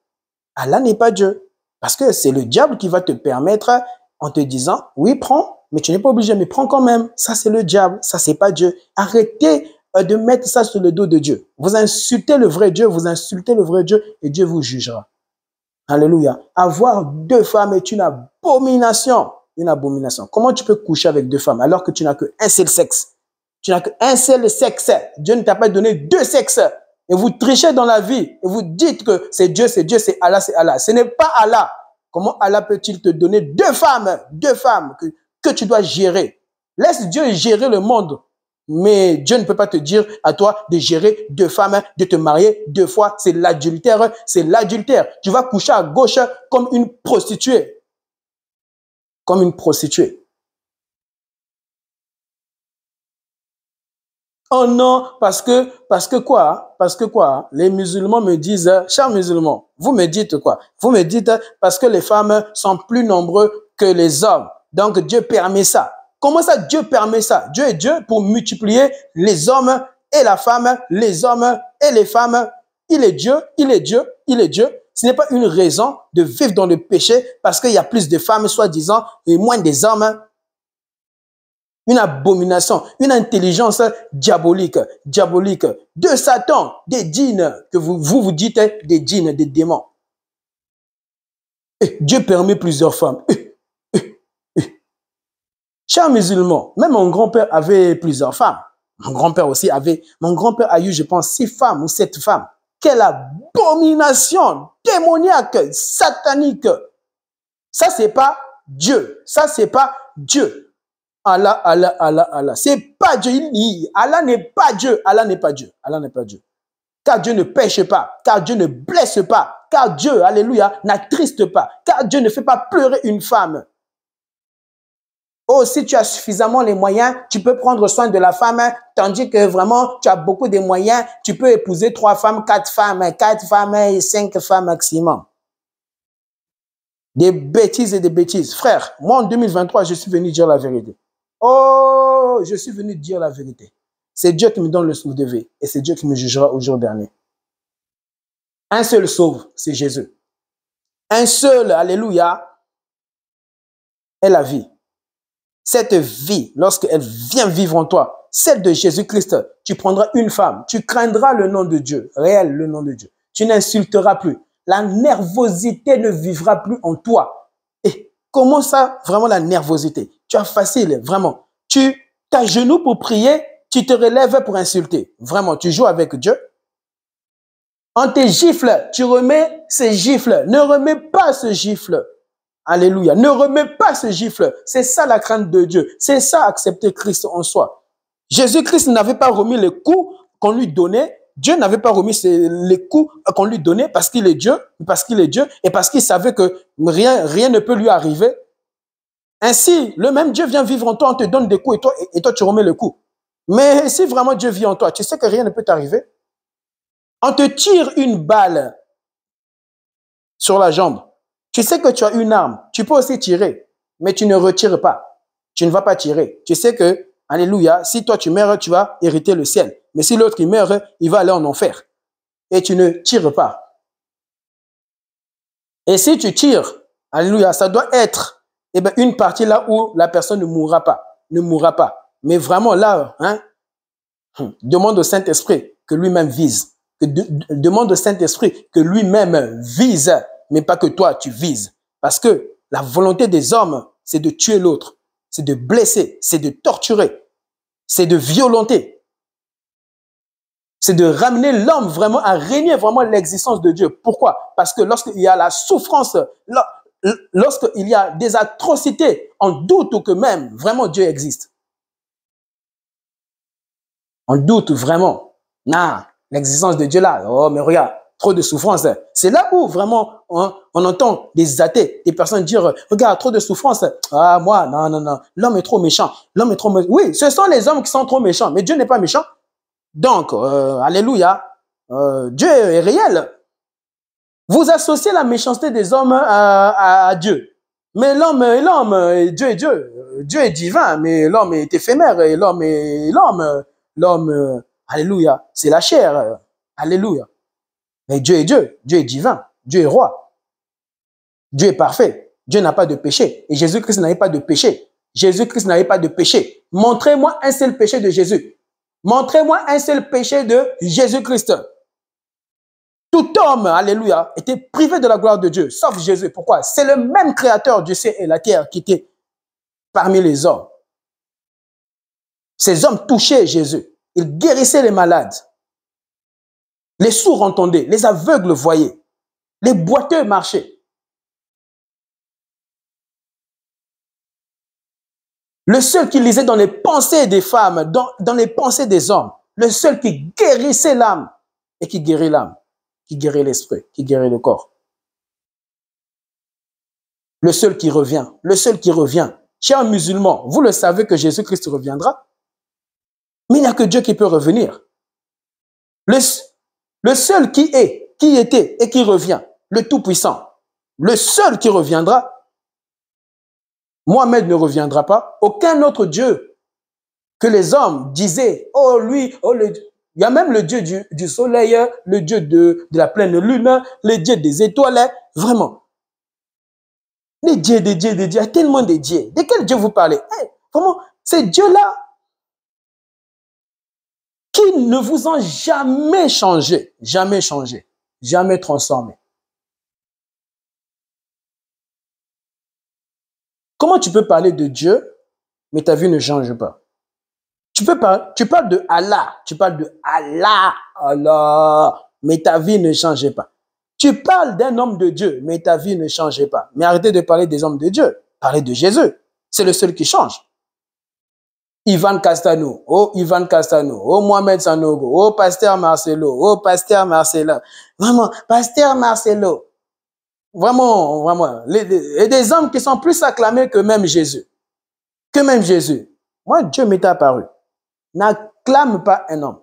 Allah n'est pas Dieu. Parce que c'est le diable qui va te permettre en te disant, oui, prends, mais tu n'es pas obligé, mais prends quand même. Ça, c'est le diable. Ça, c'est pas Dieu. Arrêtez de mettre ça sur le dos de Dieu. Vous insultez le vrai Dieu, vous insultez le vrai Dieu et Dieu vous jugera. Alléluia. Avoir deux femmes est une abomination. Une abomination. Comment tu peux coucher avec deux femmes alors que tu n'as qu'un seul sexe? Tu n'as qu'un seul sexe. Dieu ne t'a pas donné deux sexes. Et vous trichez dans la vie. Et vous dites que c'est Dieu, c'est Dieu, c'est Allah, c'est Allah. Ce n'est pas Allah. Comment Allah peut-il te donner deux femmes que tu dois gérer? Laisse Dieu gérer le monde. Mais Dieu ne peut pas te dire à toi de gérer deux femmes, de te marier deux fois. C'est l'adultère, c'est l'adultère. Tu vas coucher à gauche comme une prostituée. Comme une prostituée. Oh non, parce que quoi? Parce que quoi? Les musulmans me disent, chers musulmans, vous me dites quoi? Vous me dites parce que les femmes sont plus nombreux que les hommes. Donc Dieu permet ça. Comment ça Dieu permet ça? Dieu est Dieu pour multiplier les hommes et la femme, les hommes et les femmes. Il est Dieu, il est Dieu, il est Dieu. Ce n'est pas une raison de vivre dans le péché parce qu'il y a plus de femmes, soi-disant, et moins des hommes. Une abomination, une intelligence diabolique, de Satan, des djinns, que vous dites des djinns, des démons. Et Dieu permet plusieurs femmes. Chers musulmans, même mon grand-père avait plusieurs femmes. Mon grand-père a eu, je pense, 6 femmes ou 7 femmes. Quelle abomination démoniaque, satanique. Ça, c'est pas Dieu. Ça, c'est pas Dieu. Allah, Allah, Allah, Allah. C'est pas Dieu. Allah n'est pas Dieu. Allah n'est pas Dieu. Allah n'est pas Dieu. Car Dieu ne pêche pas. Car Dieu ne blesse pas. Car Dieu, alléluia, n'attriste pas. Car Dieu ne fait pas pleurer une femme. Oh, si tu as suffisamment les moyens, tu peux prendre soin de la femme, tandis que vraiment, tu as beaucoup de moyens, tu peux épouser 3 femmes, 4 femmes et 5 femmes maximum. Des bêtises et des bêtises. Frère, moi en 2023, je suis venu dire la vérité. Oh, je suis venu dire la vérité. C'est Dieu qui me donne le souffle de vie et c'est Dieu qui me jugera au jour dernier. Un seul sauve, c'est Jésus. Un seul, alléluia, est la vie. Cette vie, lorsqu'elle vient vivre en toi, celle de Jésus-Christ, tu prendras une femme, tu craindras le nom de Dieu, réel le nom de Dieu. Tu n'insulteras plus. La nervosité ne vivra plus en toi. Et comment ça, vraiment la nervosité? Tu as facile, vraiment. Tu t'agenouilles pour prier, tu te relèves pour insulter. Vraiment, tu joues avec Dieu. On te gifle, tu remets ces gifles. Ne remets pas ce gifle. Alléluia. Ne remets pas ce gifle. C'est ça la crainte de Dieu. C'est ça accepter Christ en soi. Jésus-Christ n'avait pas remis les coups qu'on lui donnait. Dieu n'avait pas remis les coups qu'on lui donnait parce qu'il est Dieu, et parce qu'il savait que rien ne peut lui arriver. Ainsi, le même Dieu vient vivre en toi, on te donne des coups et toi tu remets le coup. Mais si vraiment Dieu vit en toi, tu sais que rien ne peut t'arriver. On te tire une balle sur la jambe. Tu sais que tu as une arme. Tu peux aussi tirer, mais tu ne retires pas. Tu ne vas pas tirer. Tu sais que, alléluia, si toi tu meurs, tu vas hériter le ciel. Mais si l'autre qui meurt, il va aller en enfer. Et tu ne tires pas. Et si tu tires, alléluia, ça doit être une partie là où la personne ne mourra pas. Ne mourra pas. Mais vraiment là, demande au Saint-Esprit que lui-même vise. Demande au Saint-Esprit que lui-même vise. Mais pas que toi, tu vises. Parce que la volonté des hommes, c'est de tuer l'autre, c'est de blesser, c'est de torturer, c'est de violenter. C'est de ramener l'homme vraiment à régner vraiment l'existence de Dieu. Pourquoi? Parce que lorsqu'il y a la souffrance, lorsqu'il y a des atrocités, on doute que même vraiment Dieu existe. On doute vraiment. Non, l'existence de Dieu là, oh mais regarde. Trop de souffrance. C'est là où vraiment on entend des athées, des personnes dire regarde, trop de souffrance. Ah, moi, non. L'homme est trop méchant. L'homme est trop méchant. Oui, ce sont les hommes qui sont trop méchants, mais Dieu n'est pas méchant. Donc, alléluia, Dieu est réel. Vous associez la méchanceté des hommes à Dieu. Mais l'homme est l'homme, Dieu est Dieu. Dieu est divin, mais l'homme est éphémère et l'homme est l'homme. L'homme, alléluia, c'est la chair. Alléluia. Mais Dieu est Dieu, Dieu est divin, Dieu est roi. Dieu est parfait, Dieu n'a pas de péché. Et Jésus-Christ n'avait pas de péché. Jésus-Christ n'avait pas de péché. Montrez-moi un seul péché de Jésus. Montrez-moi un seul péché de Jésus-Christ. Tout homme, alléluia, était privé de la gloire de Dieu, sauf Jésus. Pourquoi? C'est le même créateur du ciel et la terre qui était parmi les hommes. Ces hommes touchaient Jésus. Ils guérissaient les malades. Les sourds entendaient, les aveugles voyaient, les boiteux marchaient. Le seul qui lisait dans les pensées des femmes, dans les pensées des hommes, le seul qui guérissait l'âme et qui guérit l'âme, qui guérit l'esprit, qui guérit le corps. Le seul qui revient, le seul qui revient. Chers musulmans, vous le savez que Jésus-Christ reviendra, mais il n'y a que Dieu qui peut revenir. Le seul qui est, qui était et qui revient, le Tout-Puissant, le seul qui reviendra, Mohamed ne reviendra pas, aucun autre Dieu que les hommes disaient, oh lui, oh il y a même le Dieu du soleil, le Dieu de la pleine lune, le Dieu des étoiles, vraiment. Les dieux, des dieux, des dieux, il y a tellement de dieux. De quel Dieu vous parlez? Vraiment, ces dieux-là qui ne vous ont jamais changé, jamais transformé. Comment tu peux parler de Dieu, mais ta vie ne change pas? Tu parles de Allah, Allah, mais ta vie ne change pas. Tu parles d'un homme de Dieu, mais ta vie ne changeait pas. Mais arrêtez de parler des hommes de Dieu. Parlez de Jésus. C'est le seul qui change. Ivan Castano, oh Ivan Castano, oh Mohamed Sanogo, oh Pasteur Marcelo, oh Pasteur Marcelo. Vraiment, Pasteur Marcelo. Vraiment, vraiment. Et des hommes qui sont plus acclamés que même Jésus. Que même Jésus. Moi, Dieu m'est apparu. N'acclame pas un homme.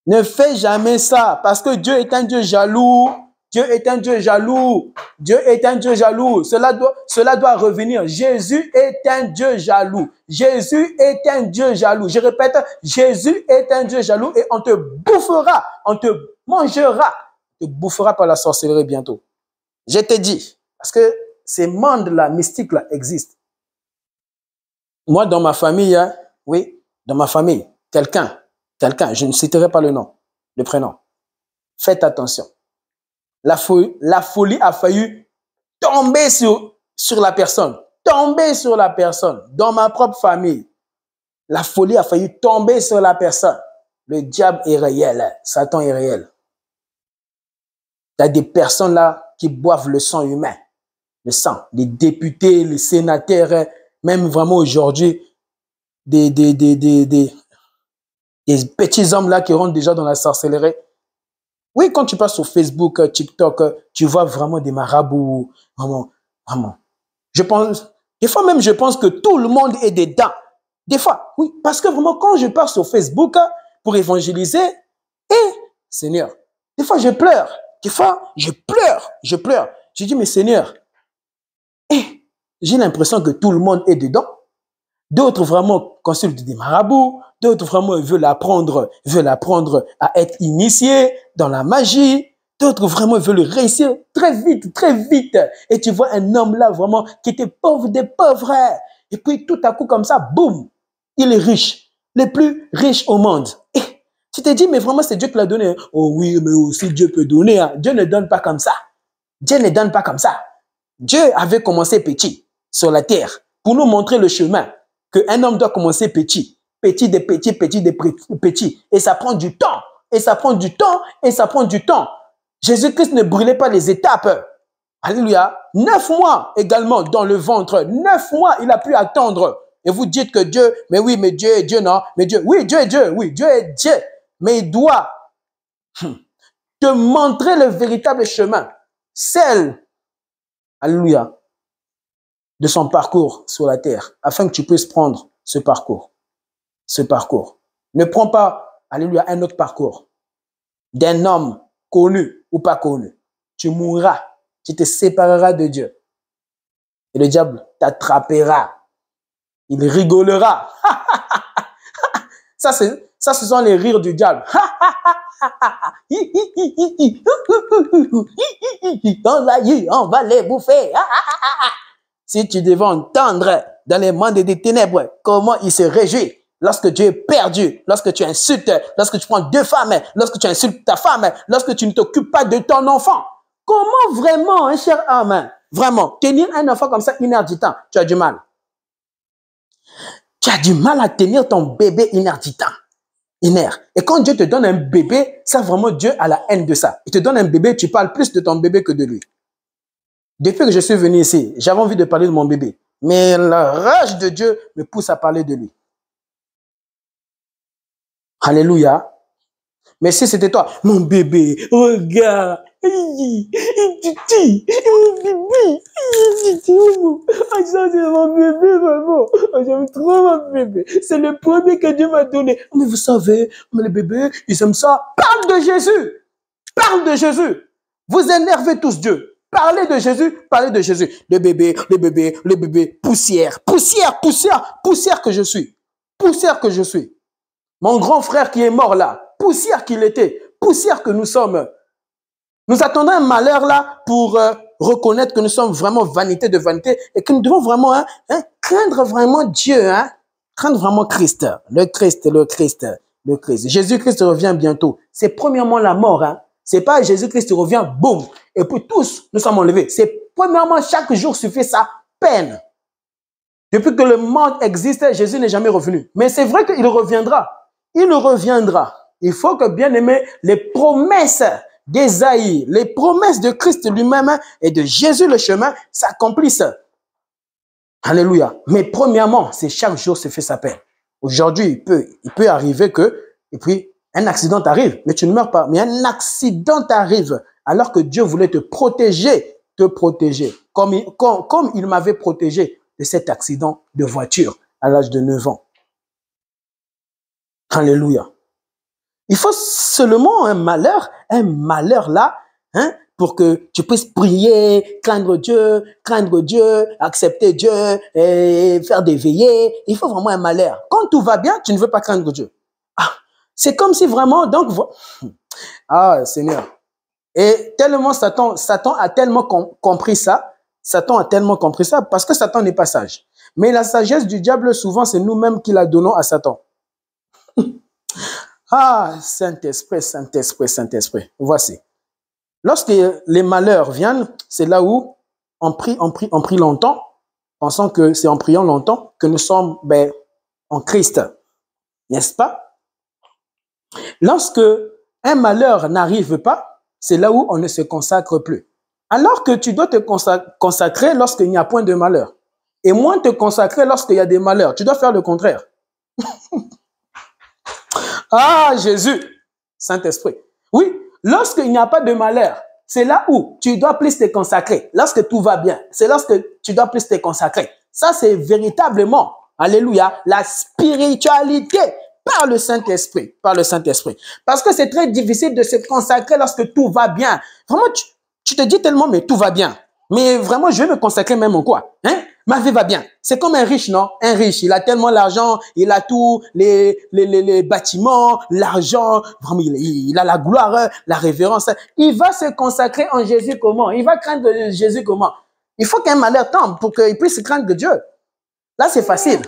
Ne fais jamais ça, parce que Dieu est un Dieu jaloux. Dieu est un Dieu jaloux. Dieu est un Dieu jaloux. Cela doit revenir. Jésus est un Dieu jaloux. Jésus est un Dieu jaloux. Je répète, Jésus est un Dieu jaloux et on te bouffera, on te mangera, on te bouffera par la sorcellerie bientôt. Je te dis, parce que ces mondes-là, mystiques-là, existent. Moi, dans ma famille, hein, oui, dans ma famille, quelqu'un, je ne citerai pas le nom, le prénom. Faites attention. La folie a failli tomber sur la personne. Tomber sur la personne. Dans ma propre famille, la folie a failli tomber sur la personne. Le diable est réel. Satan est réel. Il y a des personnes là qui boivent le sang humain. Le sang. Les députés, les sénateurs, même vraiment aujourd'hui, des petits hommes là qui rentrent déjà dans la sorcellerie. Oui, quand tu passes sur Facebook, TikTok, tu vois vraiment des marabouts. Vraiment, vraiment. Je pense, des fois même, je pense que tout le monde est dedans. Des fois, oui, parce que vraiment, quand je pars sur Facebook pour évangéliser, Seigneur, des fois je pleure. Des fois, je pleure. Je dis, mais Seigneur, j'ai l'impression que tout le monde est dedans. D'autres vraiment consultent des marabouts. D'autres vraiment veulent apprendre à être initiés dans la magie. D'autres vraiment veulent réussir très vite, très vite. Et tu vois un homme là vraiment qui était pauvre des pauvres. Et puis tout à coup comme ça, boum, il est riche. Le plus riche au monde. Et tu te dis, mais vraiment c'est Dieu qui l'a donné. Oh oui, mais aussi Dieu peut donner. Hein. Dieu ne donne pas comme ça. Dieu ne donne pas comme ça. Dieu avait commencé petit sur la terre pour nous montrer le chemin qu'un homme doit commencer petit. Petit des petits, petit des petits. Et ça prend du temps. Et ça prend du temps. Et ça prend du temps. Jésus-Christ ne brûlait pas les étapes. Alléluia. 9 mois également dans le ventre. 9 mois, il a pu attendre. Et vous dites que Dieu, mais oui, mais Dieu est Dieu, non. Mais Dieu, oui, Dieu est Dieu. Oui, Dieu est Dieu. Mais il doit te montrer le véritable chemin. Celle, alléluia, de son parcours sur la terre. Afin que tu puisses prendre ce parcours. Ne prends pas, alléluia, un autre parcours d'un homme connu ou pas connu. Tu mourras, tu te sépareras de Dieu. Et le diable t'attrapera. Il rigolera. Ça, ce sont les rires du diable. On va les bouffer. Si tu devais entendre dans les mondes des ténèbres comment il se réjouit lorsque Dieu est perdu, lorsque tu insultes, lorsque tu prends 2 femmes, lorsque tu insultes ta femme, lorsque tu ne t'occupes pas de ton enfant. Comment vraiment, un cher homme, vraiment, tenir un enfant comme ça inerdictant, tu as du mal. Tu as du mal à tenir ton bébé inerdictant. Inert. Et quand Dieu te donne un bébé, ça vraiment, Dieu a la haine de ça. Il te donne un bébé, tu parles plus de ton bébé que de lui. Depuis que je suis venu ici, j'avais envie de parler de mon bébé. Mais la rage de Dieu me pousse à parler de lui. Alléluia. Mais si c'était toi, mon bébé, regarde. Ça c'est mon bébé, maman. J'aime trop mon bébé. C'est le premier que Dieu m'a donné. Mais vous savez, mais les bébés, ils aiment ça. Parle de Jésus. Parle de Jésus. Vous énervez tous Dieu. Parlez de Jésus, parlez de Jésus. Le bébé, poussière que je suis. Poussière que je suis. Mon grand frère qui est mort là, poussière qu'il était, poussière que nous sommes. Nous attendons un malheur là pour reconnaître que nous sommes vraiment vanité de vanité et que nous devons vraiment craindre vraiment Dieu, craindre vraiment Christ, le Christ. Jésus-Christ revient bientôt. C'est premièrement la mort. C'est pas Jésus-Christ revient, boum, et puis tous nous sommes enlevés. C'est premièrement chaque jour suffit sa peine. Depuis que le monde existe, Jésus n'est jamais revenu. Mais c'est vrai qu'il reviendra. Il reviendra. Il faut que, bien aimé, les promesses d'Ésaïe, les promesses de Christ lui-même et de Jésus le chemin s'accomplissent. Alléluia. Mais premièrement, c'est chaque jour se fait sa peine. Aujourd'hui, il peut arriver que, et puis, un accident t'arrive, mais tu ne meurs pas. Mais un accident t'arrive alors que Dieu voulait te protéger, comme il m'avait protégé de cet accident de voiture à l'âge de 9 ans. Alléluia. Il faut seulement un malheur là, hein, pour que tu puisses prier, craindre Dieu, accepter Dieu et faire des veillées. Il faut vraiment un malheur. Quand tout va bien, tu ne veux pas craindre Dieu. Ah, c'est comme si vraiment, donc, ah, Seigneur. Et tellement Satan a tellement compris ça, parce que Satan n'est pas sage. Mais la sagesse du diable, souvent, c'est nous-mêmes qui la donnons à Satan. Ah, Saint-Esprit, Saint-Esprit, Saint-Esprit. Voici. Lorsque les malheurs viennent, c'est là où on prie longtemps, pensant que c'est en priant longtemps que nous sommes en Christ. N'est-ce pas? Lorsque un malheur n'arrive pas, c'est là où on ne se consacre plus. Alors que tu dois te consacrer lorsqu'il n'y a point de malheur. Et moins te consacrer lorsqu'il y a des malheurs. Tu dois faire le contraire. Ah, Jésus, Saint-Esprit. Oui, lorsqu'il n'y a pas de malheur, c'est là où tu dois plus te consacrer. Lorsque tout va bien, c'est lorsque tu dois plus te consacrer. Ça, c'est véritablement, alléluia, la spiritualité par le Saint-Esprit. Parce que c'est très difficile de se consacrer lorsque tout va bien. Vraiment, tu te dis tellement, mais tout va bien. Mais vraiment, je vais me consacrer même en quoi? Hein? Ma vie va bien. C'est comme un riche, non? Un riche, il a tellement l'argent, il a tout, les bâtiments, l'argent, vraiment, il a la gloire, la révérence. Il va se consacrer en Jésus comment? Il va craindre Jésus comment? Il faut qu'un malheur tombe pour qu'il puisse craindre Dieu. Là, c'est facile.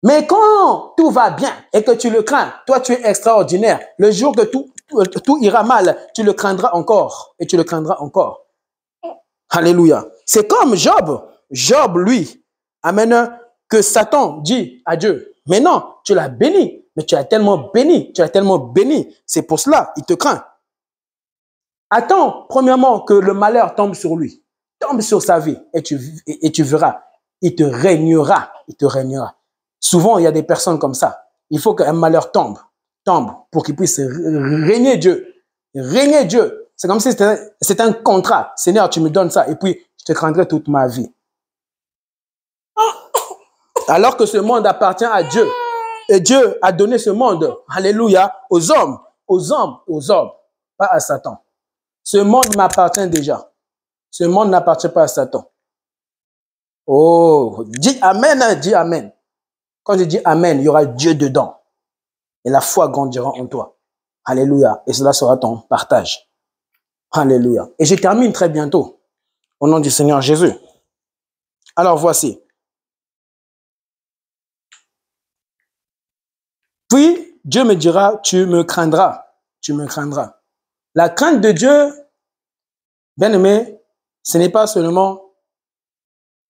Mais quand tout va bien et que tu le crains, toi, tu es extraordinaire. Le jour que tout ira mal, tu le craindras encore et tu le craindras encore. Alléluia. C'est comme Job. Job, lui, amen, que Satan dit à Dieu, mais non, tu l'as béni, mais tu l'as tellement béni, c'est pour cela, il te craint. Attends, premièrement, que le malheur tombe sur lui, tombe sur sa vie, et tu verras, il te régnera. Souvent, il y a des personnes comme ça. Il faut qu'un malheur tombe pour qu'il puisse régner Dieu. C'est comme si c'était un contrat. Seigneur, tu me donnes ça, et puis je te craindrai toute ma vie. Alors que ce monde appartient à Dieu. Et Dieu a donné ce monde, alléluia, aux hommes, pas à Satan. Ce monde m'appartient déjà. Ce monde n'appartient pas à Satan. Oh, dis Amen, dis Amen. Quand je dis Amen, il y aura Dieu dedans. Et la foi grandira en toi. Alléluia. Et cela sera ton partage. Alléluia. Et je termine très bientôt. Au nom du Seigneur Jésus. Alors voici. Puis, Dieu me dira, tu me craindras. La crainte de Dieu, bien aimé, ce n'est pas seulement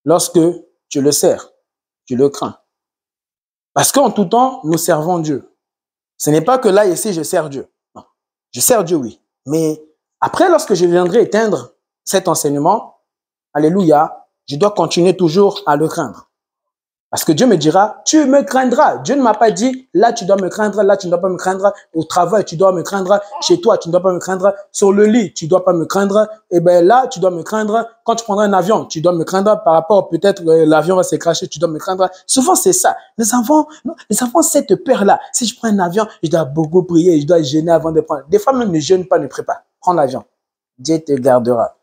lorsque tu le sers, tu le crains. Parce qu'en tout temps, nous servons Dieu. Ce n'est pas que là, ici, je sers Dieu. Non, je sers Dieu, oui. Mais après, lorsque je viendrai éteindre cet enseignement, alléluia, je dois continuer toujours à le craindre. Parce que Dieu me dira, tu me craindras. Dieu ne m'a pas dit, là tu dois me craindre, là tu ne dois pas me craindre, au travail tu dois me craindre, chez toi tu ne dois pas me craindre, sur le lit tu ne dois pas me craindre, et bien là tu dois me craindre, quand tu prendras un avion, tu dois me craindre par rapport, peut-être l'avion va se cracher, tu dois me craindre. Souvent c'est ça. Nous avons cette peur-là. Si je prends un avion, je dois beaucoup prier, je dois jeûner avant de prendre. Des fois même ne jeûne pas, ne prie pas. Prends l'avion. Dieu te gardera.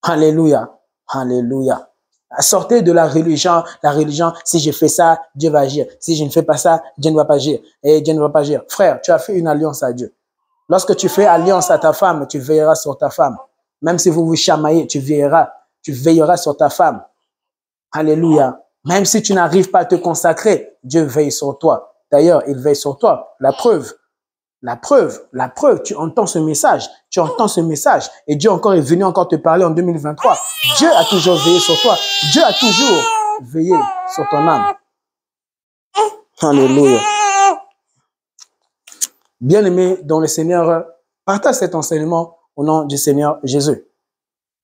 Alléluia. Alléluia. Sortez de la religion, si je fais ça, Dieu va agir. Si je ne fais pas ça, Dieu ne va pas agir. Et Dieu ne va pas agir. Frère, tu as fait une alliance à Dieu. Lorsque tu fais alliance à ta femme, tu veilleras sur ta femme. Même si vous vous chamaillez, tu veilleras sur ta femme. Alléluia. Même si tu n'arrives pas à te consacrer, Dieu veille sur toi. D'ailleurs, il veille sur toi. La preuve, tu entends ce message, et Dieu encore est venu encore te parler en 2023. Dieu a toujours veillé sur toi. Dieu a toujours veillé sur ton âme. Alléluia. Bien-aimé dans le Seigneur, Partage cet enseignement au nom du Seigneur Jésus.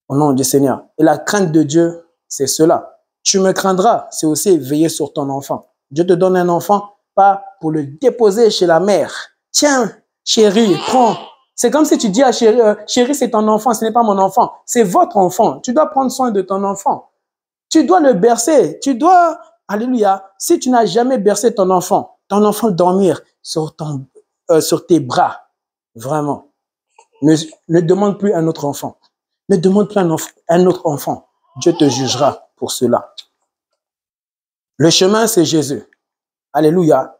Au nom du Seigneur. Et la crainte de Dieu, c'est cela. Tu me craindras, c'est aussi veiller sur ton enfant. Dieu te donne un enfant, pas pour le déposer chez la mère. Tiens, chérie, prends. C'est comme si tu dis à chérie, chérie, c'est ton enfant, ce n'est pas mon enfant. C'est votre enfant. Tu dois prendre soin de ton enfant. Tu dois le bercer. Tu dois, alléluia, si tu n'as jamais bercé ton enfant dormir sur tes bras, vraiment. Ne demande plus un autre enfant. Ne demande plus un autre enfant. Dieu te jugera pour cela. Le chemin, c'est Jésus. Alléluia.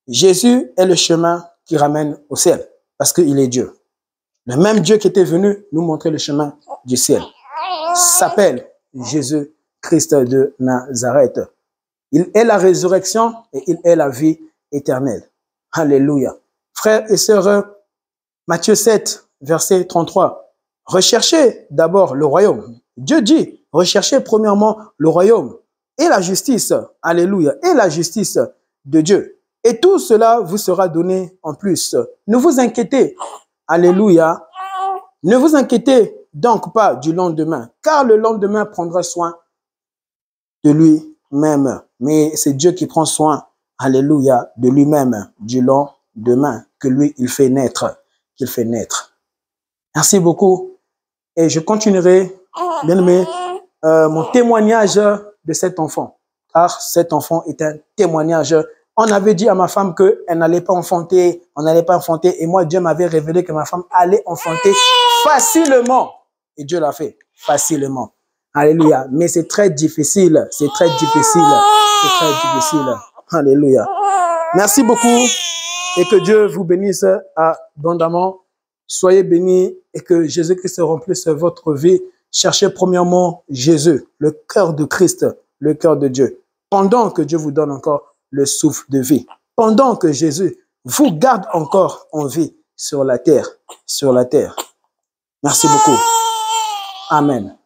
Jésus est le chemin qui ramène au ciel parce qu'il est Dieu. Le même Dieu qui était venu nous montrer le chemin du ciel s'appelle Jésus-Christ de Nazareth. Il est la résurrection et il est la vie éternelle. Alléluia. Frères et sœurs, Matthieu 7, verset 33. Recherchez d'abord le royaume. Dieu dit, recherchez premièrement le royaume et la justice. Alléluia. Et la justice de Dieu. Et tout cela vous sera donné en plus. Ne vous inquiétez. Alléluia. Ne vous inquiétez donc pas du lendemain, car le lendemain prendra soin de lui-même. Mais c'est Dieu qui prend soin, alléluia, de lui-même, du lendemain, que lui, il fait naître, qu'il fait naître. Merci beaucoup. Et je continuerai, bien aimé, mon témoignage de cet enfant. Car cet enfant est un témoignage. On avait dit à ma femme qu'elle n'allait pas enfanter, on n'allait pas enfanter. Et moi, Dieu m'avait révélé que ma femme allait enfanter facilement. Et Dieu l'a fait facilement. Alléluia. Mais c'est très difficile. C'est très difficile. C'est très difficile. Alléluia. Merci beaucoup. Et que Dieu vous bénisse abondamment. Soyez bénis et que Jésus-Christ remplisse votre vie. Cherchez premièrement Jésus, le cœur de Christ, le cœur de Dieu. Pendant que Dieu vous donne encore le souffle de vie. Pendant que Jésus vous garde encore en vie sur la terre. Sur la terre. Merci beaucoup. Amen.